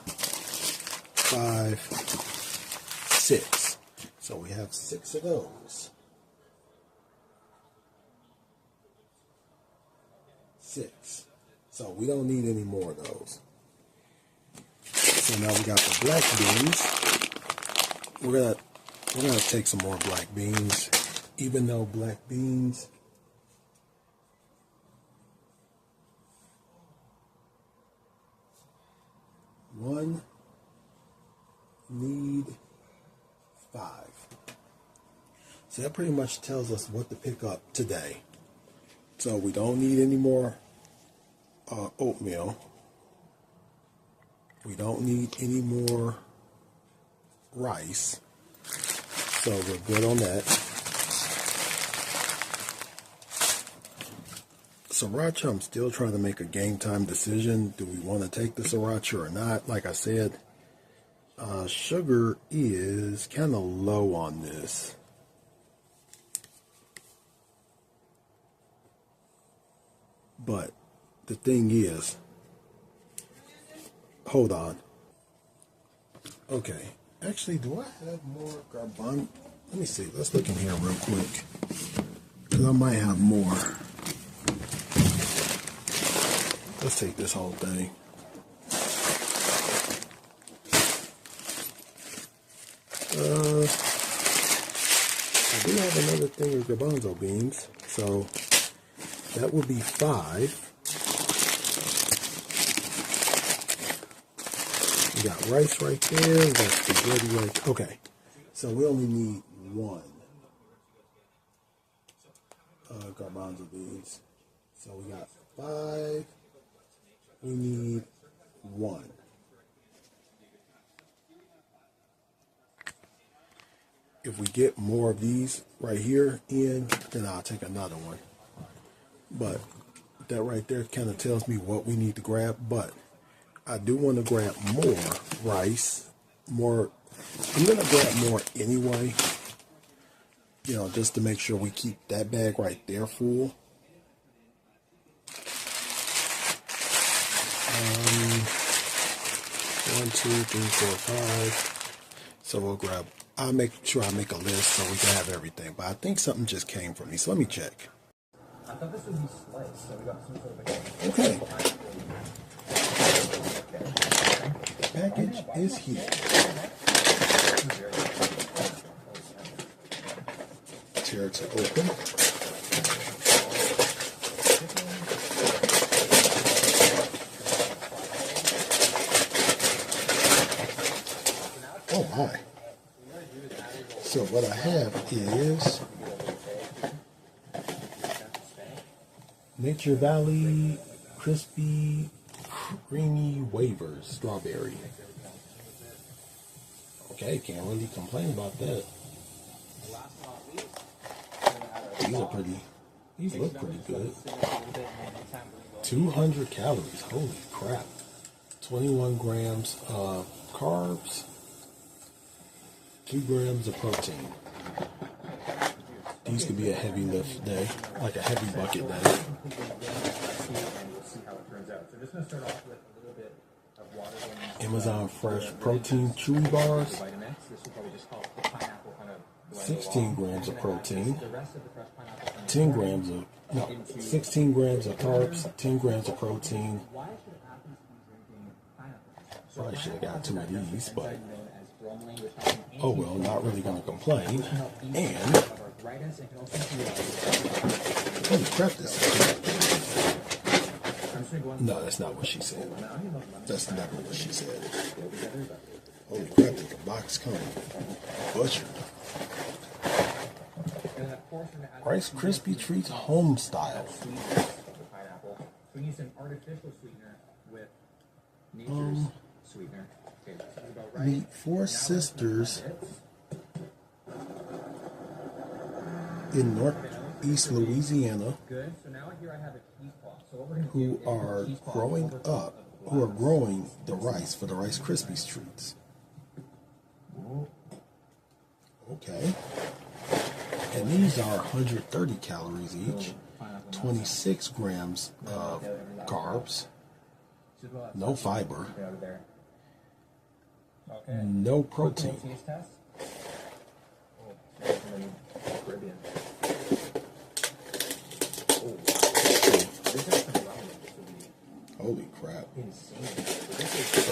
5, 6. So we have 6 of those. 6. So we don't need any more of those. So now we got the black beans. We're gonna take some more black beans, even though black beans need 5. So that pretty much tells us what to pick up today. So we don't need any more oatmeal. We don't need any more rice. So we're good on that. Sriracha, I'm still trying to make a game time decision. Do we want to take the sriracha or not? Like I said, sugar is kind of low on this. But the thing is, hold on. Okay, actually, do I have more garbanzo? Let me see. Let's look in here real quick, because I might have more. Let's take this whole thing. I do have another thing of garbanzo beans, so that would be 5. We got rice right there. We got spaghetti right there. Okay, so we only need 1 garbanzo beans. So we got 5. We need 1. If we get more of these right here in, then I'll take another one. But that right there kind of tells me what we need to grab. But I do want to grab more rice. More. I'm going to grab more anyway. You know, just to make sure we keep that bag right there full. 1, 2, 3, 4, 5. So we'll grab. I'll make sure I make a list so we can have everything. But I think something just came from me. So let me check. I thought this would be sliced, so we got some sort of okay. Package is here. Tear it to open. Oh my. So what I have is Nature Valley Crispy Creamy Wafers Strawberry. Okay, can't really complain about that. These look pretty good. 200 calories, holy crap. 21 grams of carbs, 2 grams of protein. These could be a heavy lift day, like a heavy bucket day. Amazon Fresh Protein Chewy Bars. 16 grams of protein. 10 grams of, no, 16 grams of carbs, 10 grams of protein. Probably should have got 2 of these, but oh well, not really going to complain. And holy crap, this is no, that's not what she said. That's never what she said. Holy crap, the box coming. Butchered. Rice Krispie Treats Home Style. We use an artificial sweetener with nature's sweetener. Meet 4 sisters in Northeast Louisiana who are growing the rice for the Rice Krispies treats. Okay. And these are 130 calories each, 26 grams of carbs, no fiber, no protein. Holy crap. I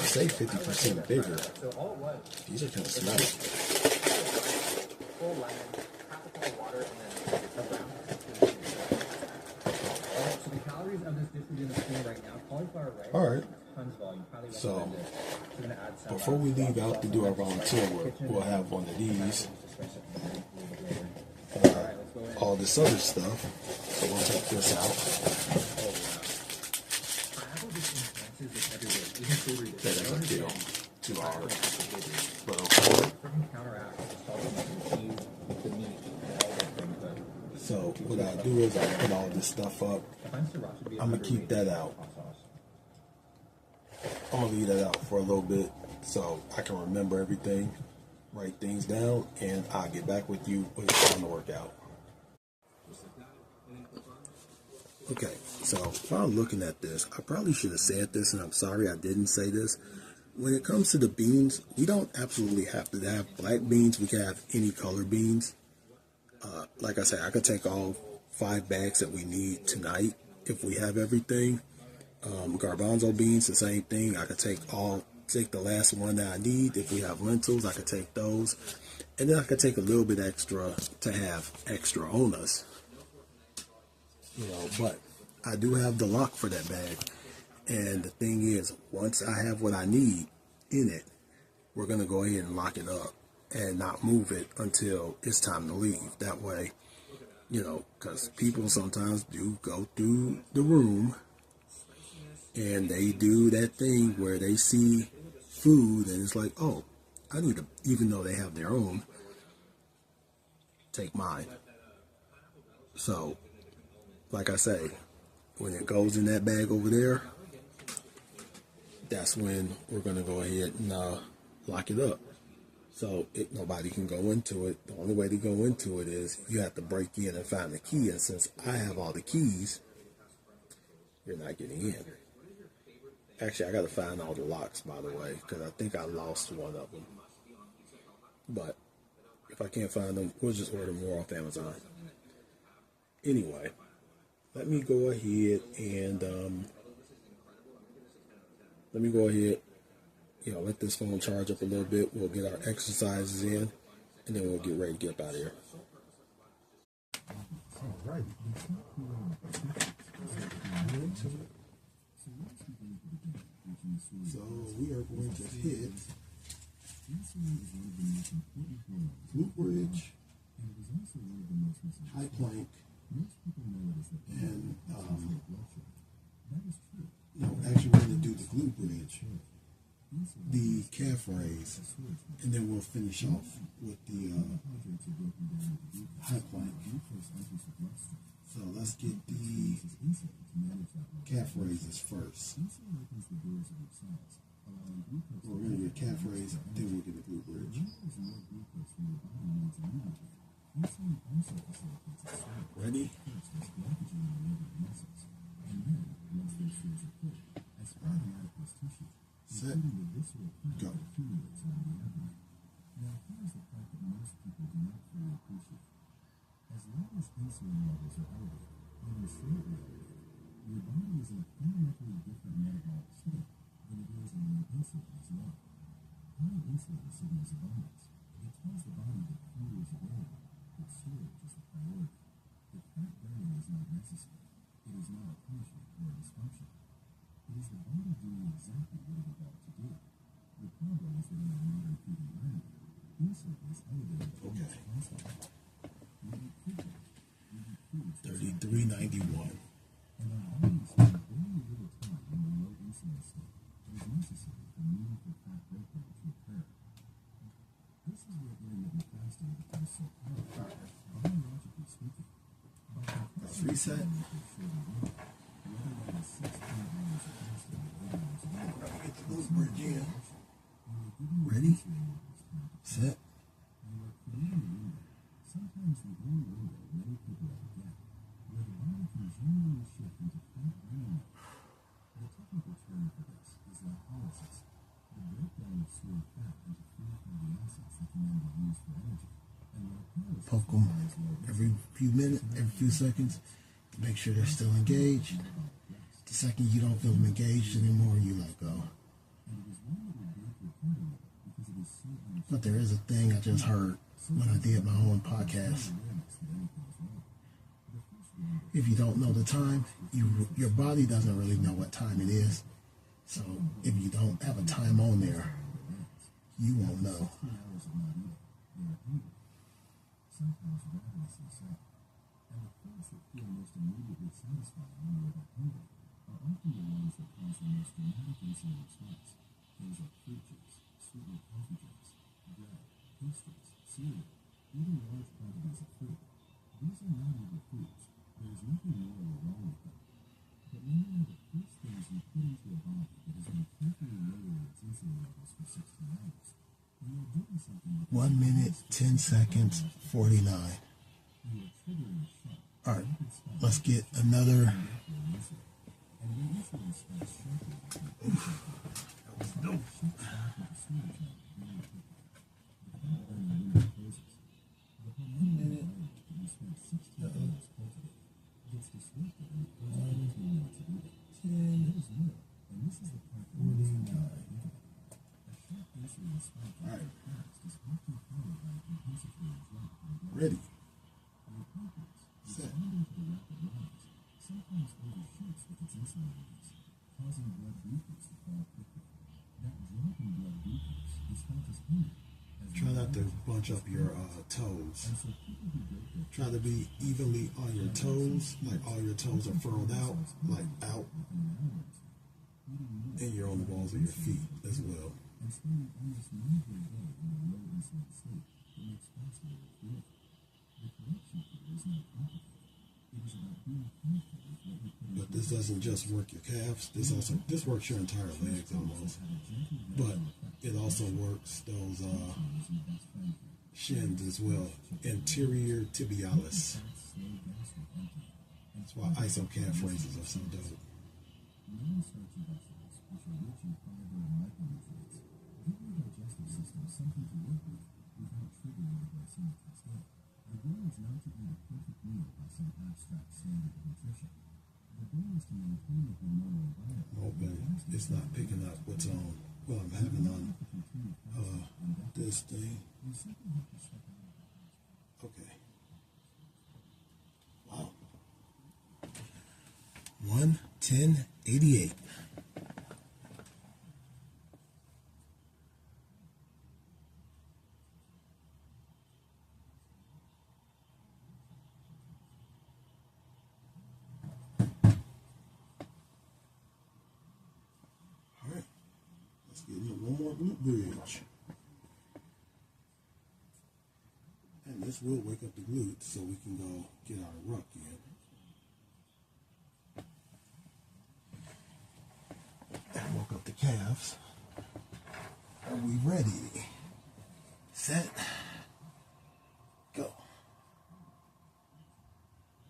say 50% bigger. These are kind of smelly. Full lemon, half a cup of water, and then a brown. So the calories of this dish we're doing the screen right now, cauliflower rice. All right. Tons of volume. So before we leave out to do our volunteer work, we'll have one of these. All this other stuff. So we'll take this out. That doesn't feel too hard. But okay. So we'll what I do is I put all this stuff up. I'm going to keep that out. I'm going to leave that out for a little bit so I can remember everything, write things down, and I'll get back with you when it's time to work out. Okay, so while I'm looking at this, I probably should have said this, and I'm sorry I didn't say this. When it comes to the beans, we don't absolutely have to have black beans. We can have any color beans. Like I said, I could take all 5 bags that we need tonight if we have everything. Garbanzo beans, the same thing. I could take the last one that I need. If we have lentils, I could take those. And then I could take a little bit extra to have extra on us. But I do have the lock for that bag. And the thing is, once I have what I need in it, we're going to go ahead and lock it up and not move it until it's time to leave. That way, because people sometimes do go through the room and they do that thing where they see food and it's like, oh, I need to, even though they have their own, take mine. So, like I say, when it goes in that bag over there, that's when we're going to go ahead and lock it up. So nobody can go into it. The only way to go into it is you have to break in and find the key. And since I have all the keys, you're not getting in. Actually, I got to find all the locks, by the way, because I think I lost one of them. But if I can't find them, we'll just order more off Amazon. Anyway, let me go ahead and let this phone charge up a little bit. We'll get our exercises in, and then we'll get ready to get up out of here. All right. So we are going to hit glute bridge, high plank, and actually we're going to do the glute bridge, the calf raise, and then we'll finish off with the high plank. So let's get the calf raises first. We're going to get calf raise, then we'll get the glute bridge. Ready? Set. Go. As long as insulin levels are elevated and your state elevated, your body is in a fundamentally different metabolic state than it is when insulin is low. High insulin signals abundance. It tells the body that fuel is available, that storage is the priority, that fat burning is not necessary. It is not a punishment or a dysfunction. It is the body doing exactly what it evolved to do. The problem is that in our modern food environment, insulin is elevated constantly. 3391. And our bodies spend very little time in the low insulin state that is necessary for meaningful fat breakdown to occur. This is where intermittent fasting becomes so powerful, biologically speaking. Let's reset. Ready? Set. Sometimes the only window many people ever get, where the body can genuinely shift into fat burning mode. The technical term for this is lipolysis, the breakdown of stored fat into free fatty acids that can then be used for energy. And lipolysis poke them every few minutes, every few seconds, to make sure they're still engaged. The second you don't feel them engaged anymore, you let go. But there is a thing I just heard when I did my own podcast. If you don't know the time, your body doesn't really know what time it is. So if you don't have a time on there, you won't know. Sometimes ravenousness up, and the foods that feel most immediately satisfying when you're that hungry are often the ones that cause the most dramatic insulin response. Things like fruit juice, sweetened coffee drinks, bread, pastries, cereal, even large quantities of food. These are not evil foods. There is nothing moral or wrong with them. But when they are the first things you put into a body that has been carefully lowering its insulin levels for 16 hours, you are doing something that 1 minute, 10 seconds, 49. you are triggering a shock. All right, let's get another. And when insulin spikes sharply, Nope. shoots back into storage mode very quickly. Without letting the window closes. The hormonal environment that you spent 16 hours cultivating gets disrupted when it goes out into the want to do it. 10. There is more, and this is the part that makes it hard to think about. A sharp insulin spike in the past is often followed by a compensatory drop in blood Ready. Your pancreas, Set. responding to the rapid rise, sometimes overshoots with its insulin release, causing blood glucose to fall quickly. That drop in blood glucose is felt as hunger. Try not to bunch up your toes. And so people who break their Try to be evenly on your toes, like all your toes are furrowed out, like out, within an hour or two, eating more and you're on the balls of your feet as well. and spending almost none of your day in a low insulin state that makes faster with grueling. The correction here is not complicated. It is about being careful with what you put But this doesn't just work your calves. This works your entire legs almost. But it also works those shins as well. Anterior tibialis. That's why iso calf raises are so dope. Non-starchy vegetables, which are rich in fiber and micronutrients, give your digestive system something to work with without triggering the glycemic cascade. The goal is not to eat a perfect meal by some abstract standard of nutrition. The goal is to maintain the hormonal environment. Oh, but it's not picking up what's on what I'm having on this thing. You simply have to step out of that. Okay. Wow. 1:10:88. All right. Let's get in one more glute bridge. And this will wake up the glutes so we can go get our ruck in. That woke up the calves. Are we ready? Set. Go.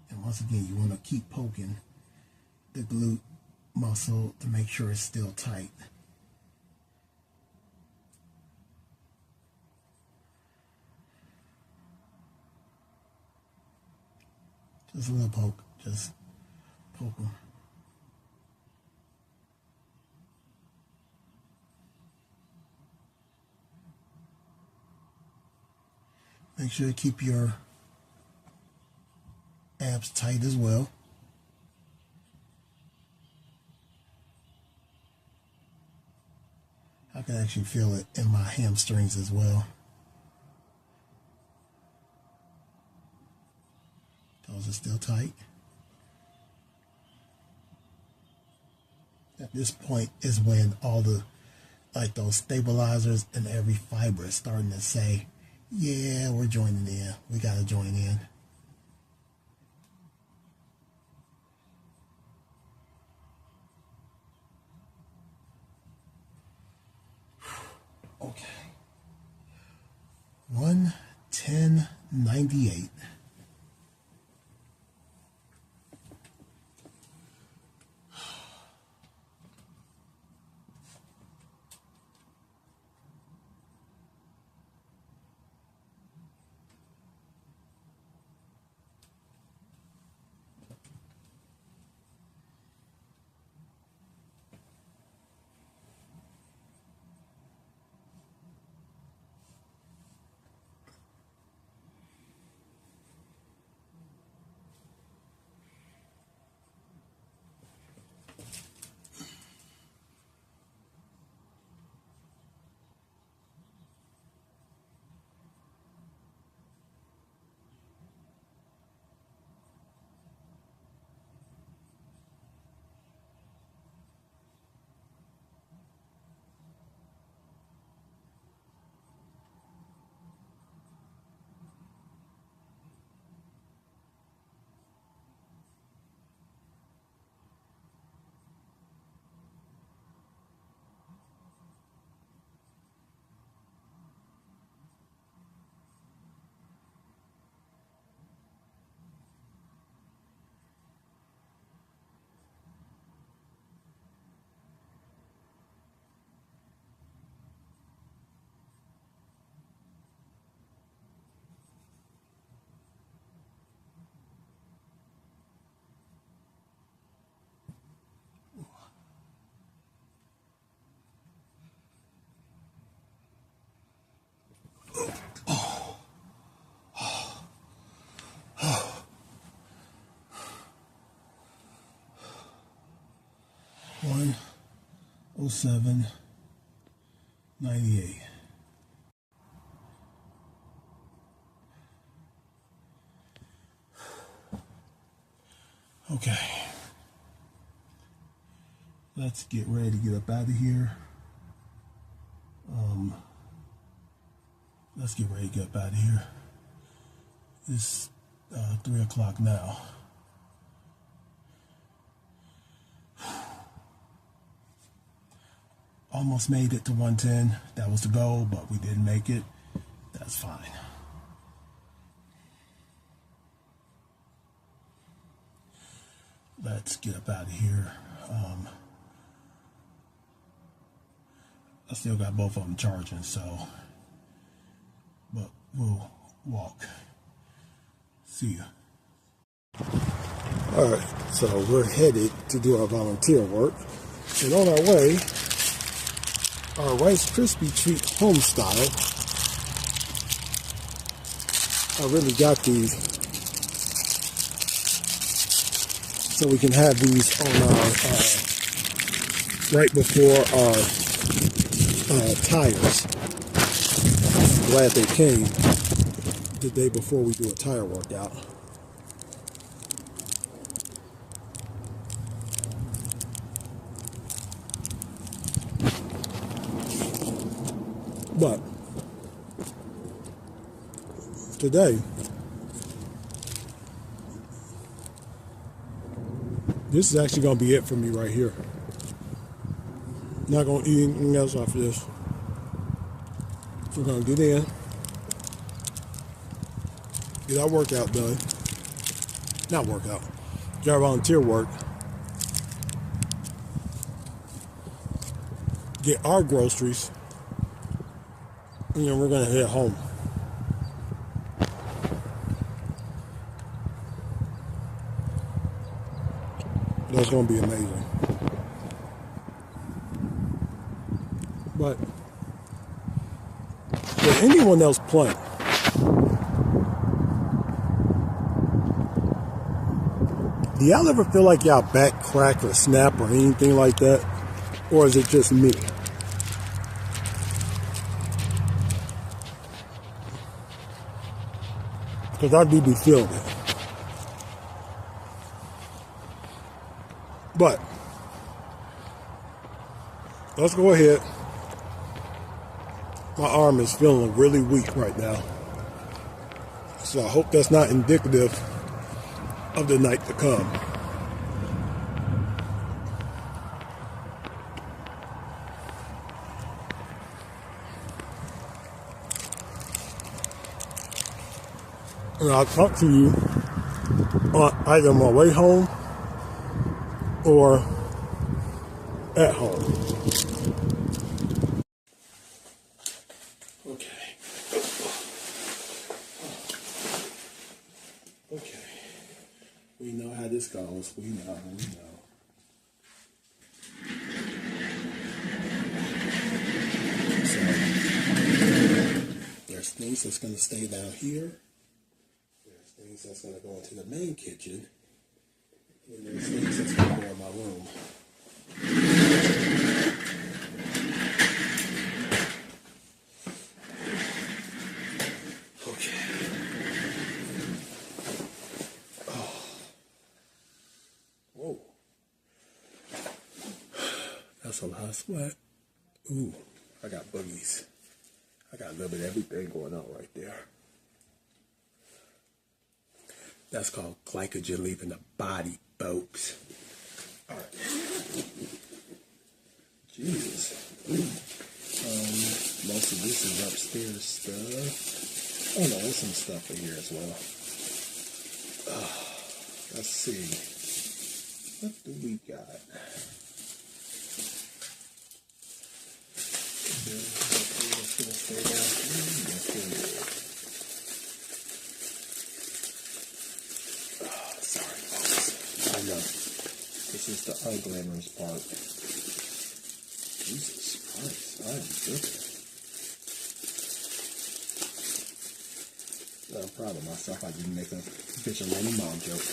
And once again, you want to keep poking the glute muscle to make sure it's still tight. Just a little poke. Just poke them. Make sure to keep your abs tight as well. I can actually feel it in my hamstrings as well. Those are still tight. At this point is when all the, like those stabilizers and every fiber is starting to say, yeah, we're joining in. We got to join in. Okay. 1:10:98. 0798. Okay. Let's get ready to get up out of here. Let's get ready to get up out of here. It's 3 o'clock now. Almost made it to 110. That was the goal, but we didn't make it. That's fine. Let's get up out of here. I still got both of them charging, so, but we'll walk. See ya. All right, so we're headed to do our volunteer work. And on our way, our Rice Krispie Treat home style. I really got these so we can have these on our, right before our tires. I'm glad they came the day before we do a tire workout. But today, this is actually going to be it for me right here. Not going to eat anything else after this. So we're going to get in, get our workout done. Not workout, get our volunteer work. Get our groceries. And then we're going to head home. That's going to be amazing. But did anyone else play? Do y'all ever feel like y'all back crack or snap or anything like that? Or is it just me? Because I do be feeling it. But let's go ahead. My arm is feeling really weak right now. So I hope that's not indicative of the night to come. And I'll talk to you on either my way home or at home. Okay. Okay. We know how this goes. We know. So, there's things that's going to stay down here. There's things that's going to go into the main kitchen. And there's things that's going to go in my room. Okay. Oh. Whoa. That's a lot of sweat. Ooh, I got boogies. I got a little bit of everything going on right there. That's called glycogen leaving the body, folks. All right. Jesus. Most of this is upstairs stuff. Oh no, there's some stuff in here as well. Let's see. What do we got? It's gonna stay down here. Yes, it is. Sorry, folks. I know. This is the unglamorous part. Jesus Christ, I'm tripping. I'm proud of myself. I didn't make a vigilante mom joke.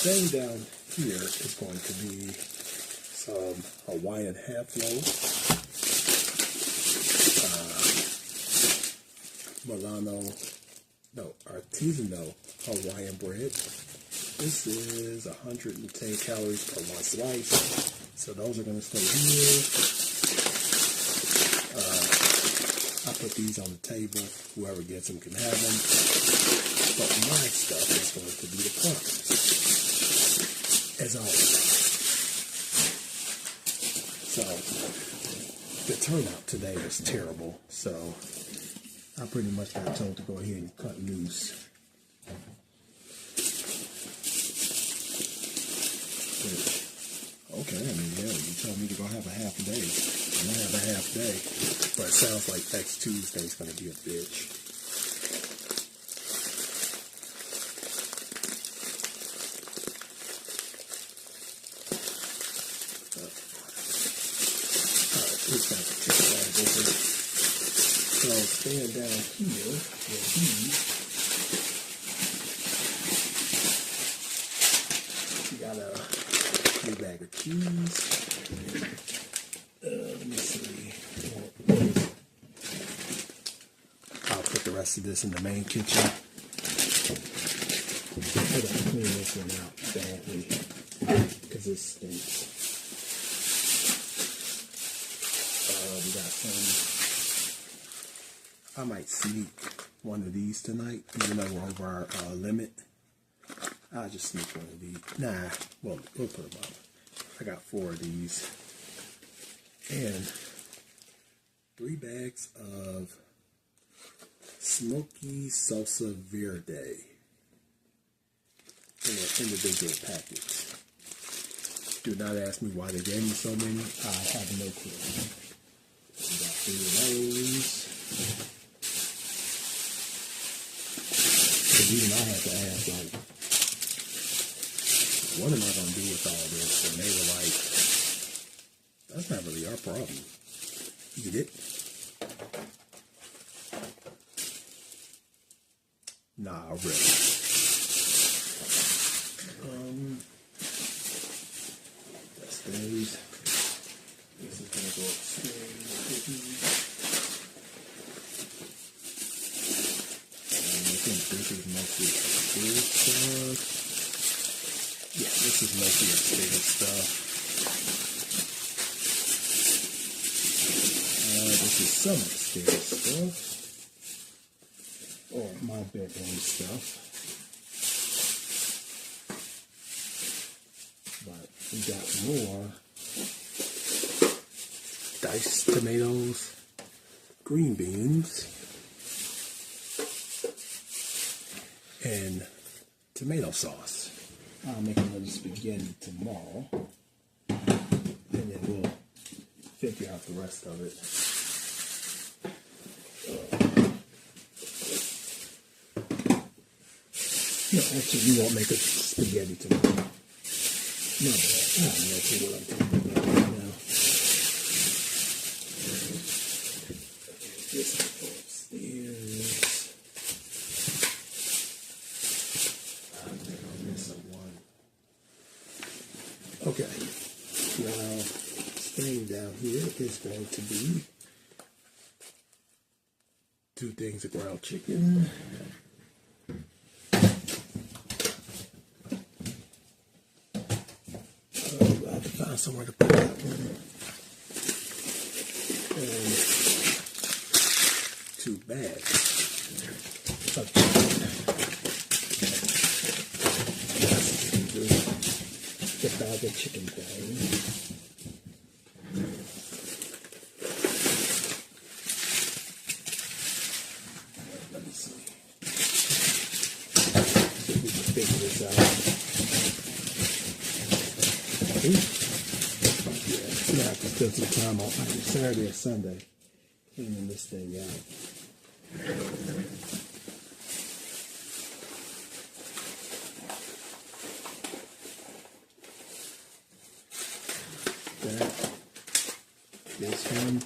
thing down here is going to be some Hawaiian half-loaf, artisanal Hawaiian bread. This is 110 calories per one slice, so those are going to stay here. I put these on the table. Whoever gets them can have them. But my stuff is going to be the crumbs, as always. So the turnout today was terrible. So I pretty much got told to go ahead and cut loose. Okay, I mean, yeah, you told me to go have a half day. I'm gonna have a half day, but it sounds like next Tuesday's gonna be a bitch. Alright, let's got the chicken bag open. So stand down here with these. You got a new bag of cheese. Let me see. I'll put the rest of this in the main kitchen. I gotta clean this one out badly because it stinks. We got some. I might sneak one of these tonight, even though we're over our limit. I'll just sneak one of these. Nah, well, we'll put them up. I got 4 of these. And 3 bags of smoky salsa verde in an individual package. Do not ask me why they gave me so many. I have no clue. We got 3 of those. Because even I had to ask, like, what am I going to do with all this? And they were like, that's not really our problem. Eat it. Nah, really. That stays. This is going to go upstairs. I think this is mostly upstairs stuff. Yeah, this is mostly upstairs stuff. This is some upstairs stuff. Or my bedroom stuff. But we got more diced tomatoes, green beans, and tomato sauce. I'll make another spaghetti tomorrow, and then we'll figure out the rest of it. No, actually, we won't make a spaghetti tomorrow. No, I have no clue what I'm talking about right now. This will go upstairs. I think I'll miss one. Okay, now staying down here is going to be 2 things of ground chicken. I have to find somewhere to put that one. And 2 bags of chicken. The bag of chicken thing. Let me see. See if we can figure this out. Yeah, so I have to spend some time on either Saturday or Sunday cleaning this thing out. This one.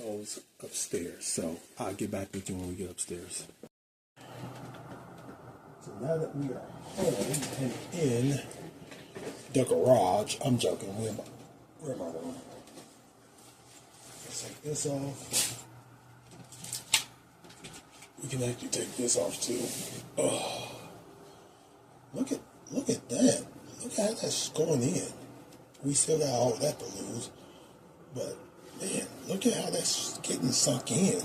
those upstairs. So I'll get back with you when we get upstairs. So now that we are home and in the garage, I'm joking. Where am I going? Let's take this off. We can actually take this off too. Oh, look at that. Look how that's going in. We still got all that to lose, but man, look at how that's getting sunk in.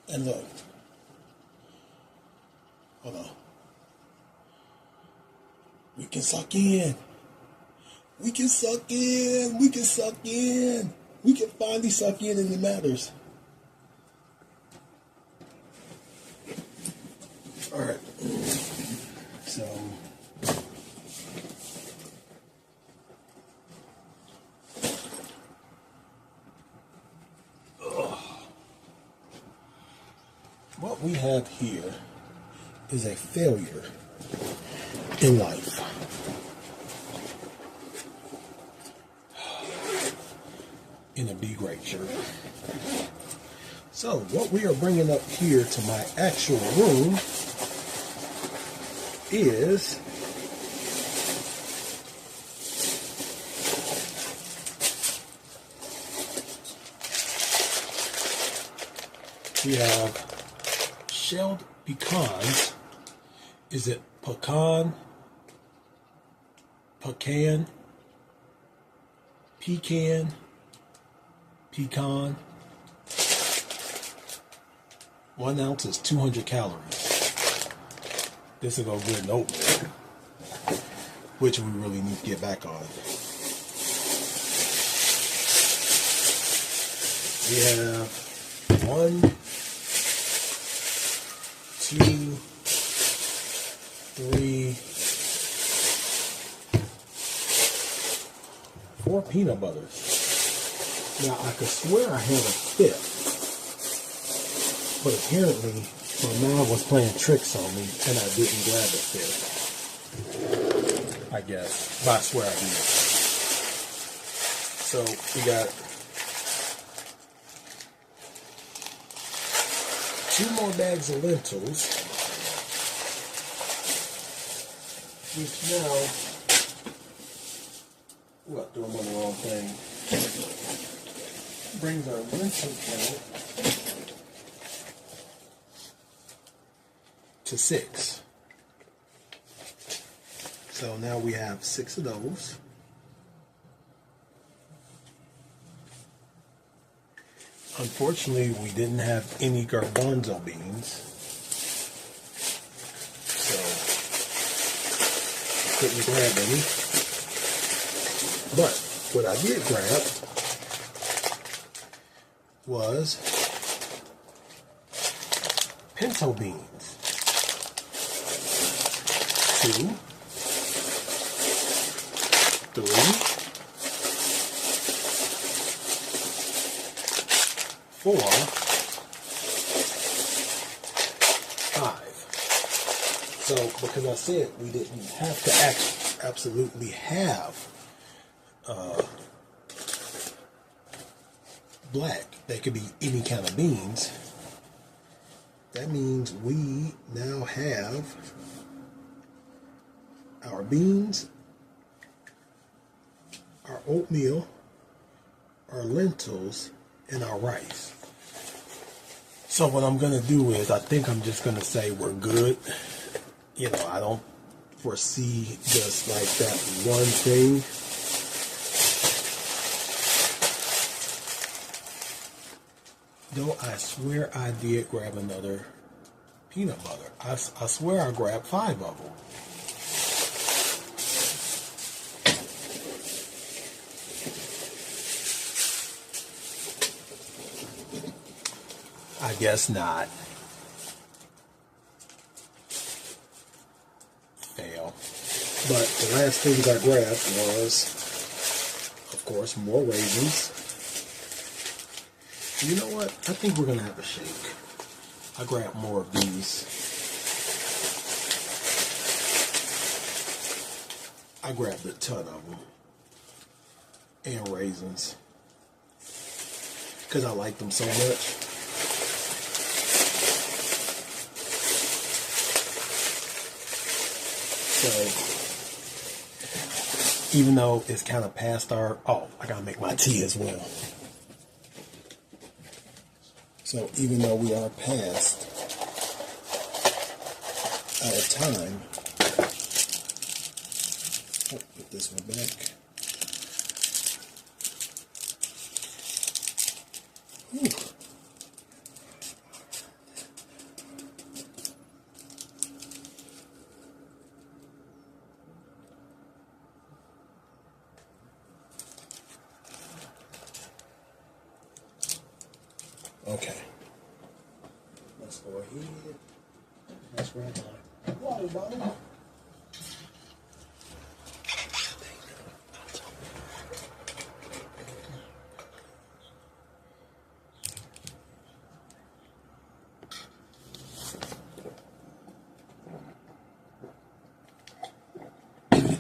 And look, hold on. We can suck in. We can suck in. We can suck in. We can finally suck in and it matters. All right. So. What we have here is a failure in life. In a B grade shirt. So what we are bringing up here to my actual room is we have shelled pecans. Is it pecan? Pecan? 1 ounce is 200 calories. This will go good in oatmeal, which we really need to get back on. We have 1, 2, 3, 4 peanut butters. Now I could swear I had a 5th, but apparently my mom was playing tricks on me and I didn't grab the 5th. I guess, but I swear I did. So we got 2 more bags of lentils, which now, what, doing the wrong thing, brings our lentil count to 6. So now we have 6 of those. Unfortunately, we didn't have any garbanzo beans, so couldn't grab any. But what I did grab was pinto beans. 2, 3, 4, 5. So because I said we didn't have to absolutely have black, they could be any kind of beans. That means we now have our beans, our oatmeal, our lentils, and our rice. So what I'm going to do is, I think I'm just going to say we're good. You know, I don't foresee just like that one thing. Though I swear I did grab another peanut butter. I swear I grabbed 5 of them. I guess not. Fail. But the last things I grabbed was, of course, more raisins. You know what? I think we're going to have a shake. I grabbed more of these. I grabbed a ton of them. and raisins because I like them so much. So even though it's kind of past our, oh, I gotta make my tea as well. So even though we are past our time, oh, put this one back. Ooh. Okay. Let's go ahead. Let's grab my water bottle.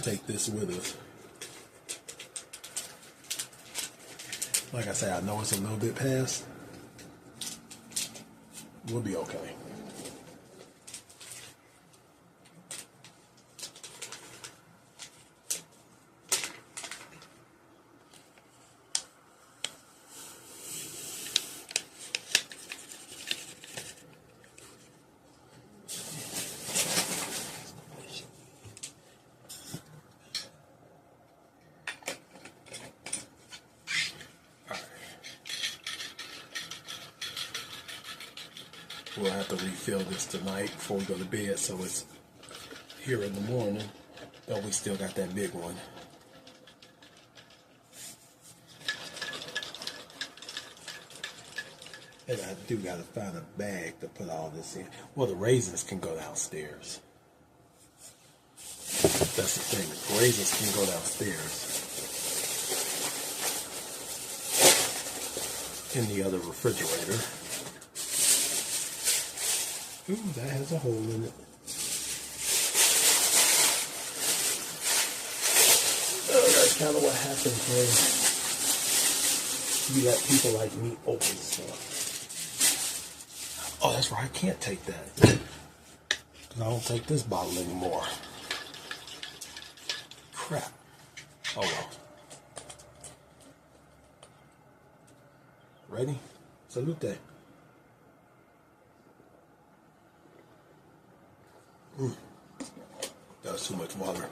Take this with us. Like I say, I know it's a little bit past. We'll be okay. We'll have to refill this tonight before we go to bed, so it's here in the morning, but we still got that big one. And I do got to find a bag to put all this in. Well, the raisins can go downstairs. That's the thing, the raisins can go downstairs in the other refrigerator. Ooh, that has a hole in it. Oh, that's kind of what happens when you let people like me open stuff. Oh, that's right, I can't take that. Because I don't take this bottle anymore. Crap. Oh well. Ready? Salute. That was too much water.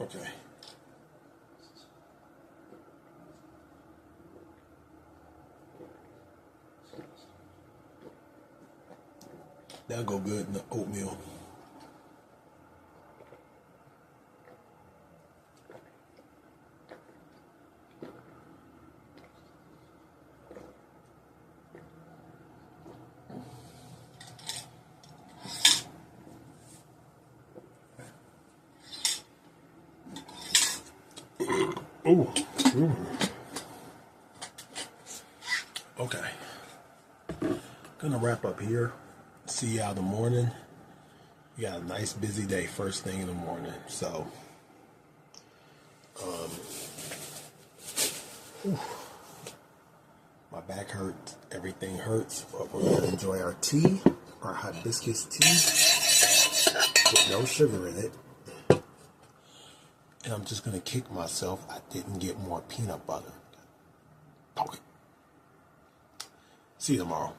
Okay. That'll go good in the oatmeal. Ooh. Ooh. Okay. Gonna wrap up here. See you out in the morning. We got a nice busy day first thing in the morning. So my back hurts, everything hurts, but we're gonna enjoy our tea, our hibiscus tea with no sugar in it. And I'm just going to kick myself I didn't get more peanut butter. Okay. See you tomorrow.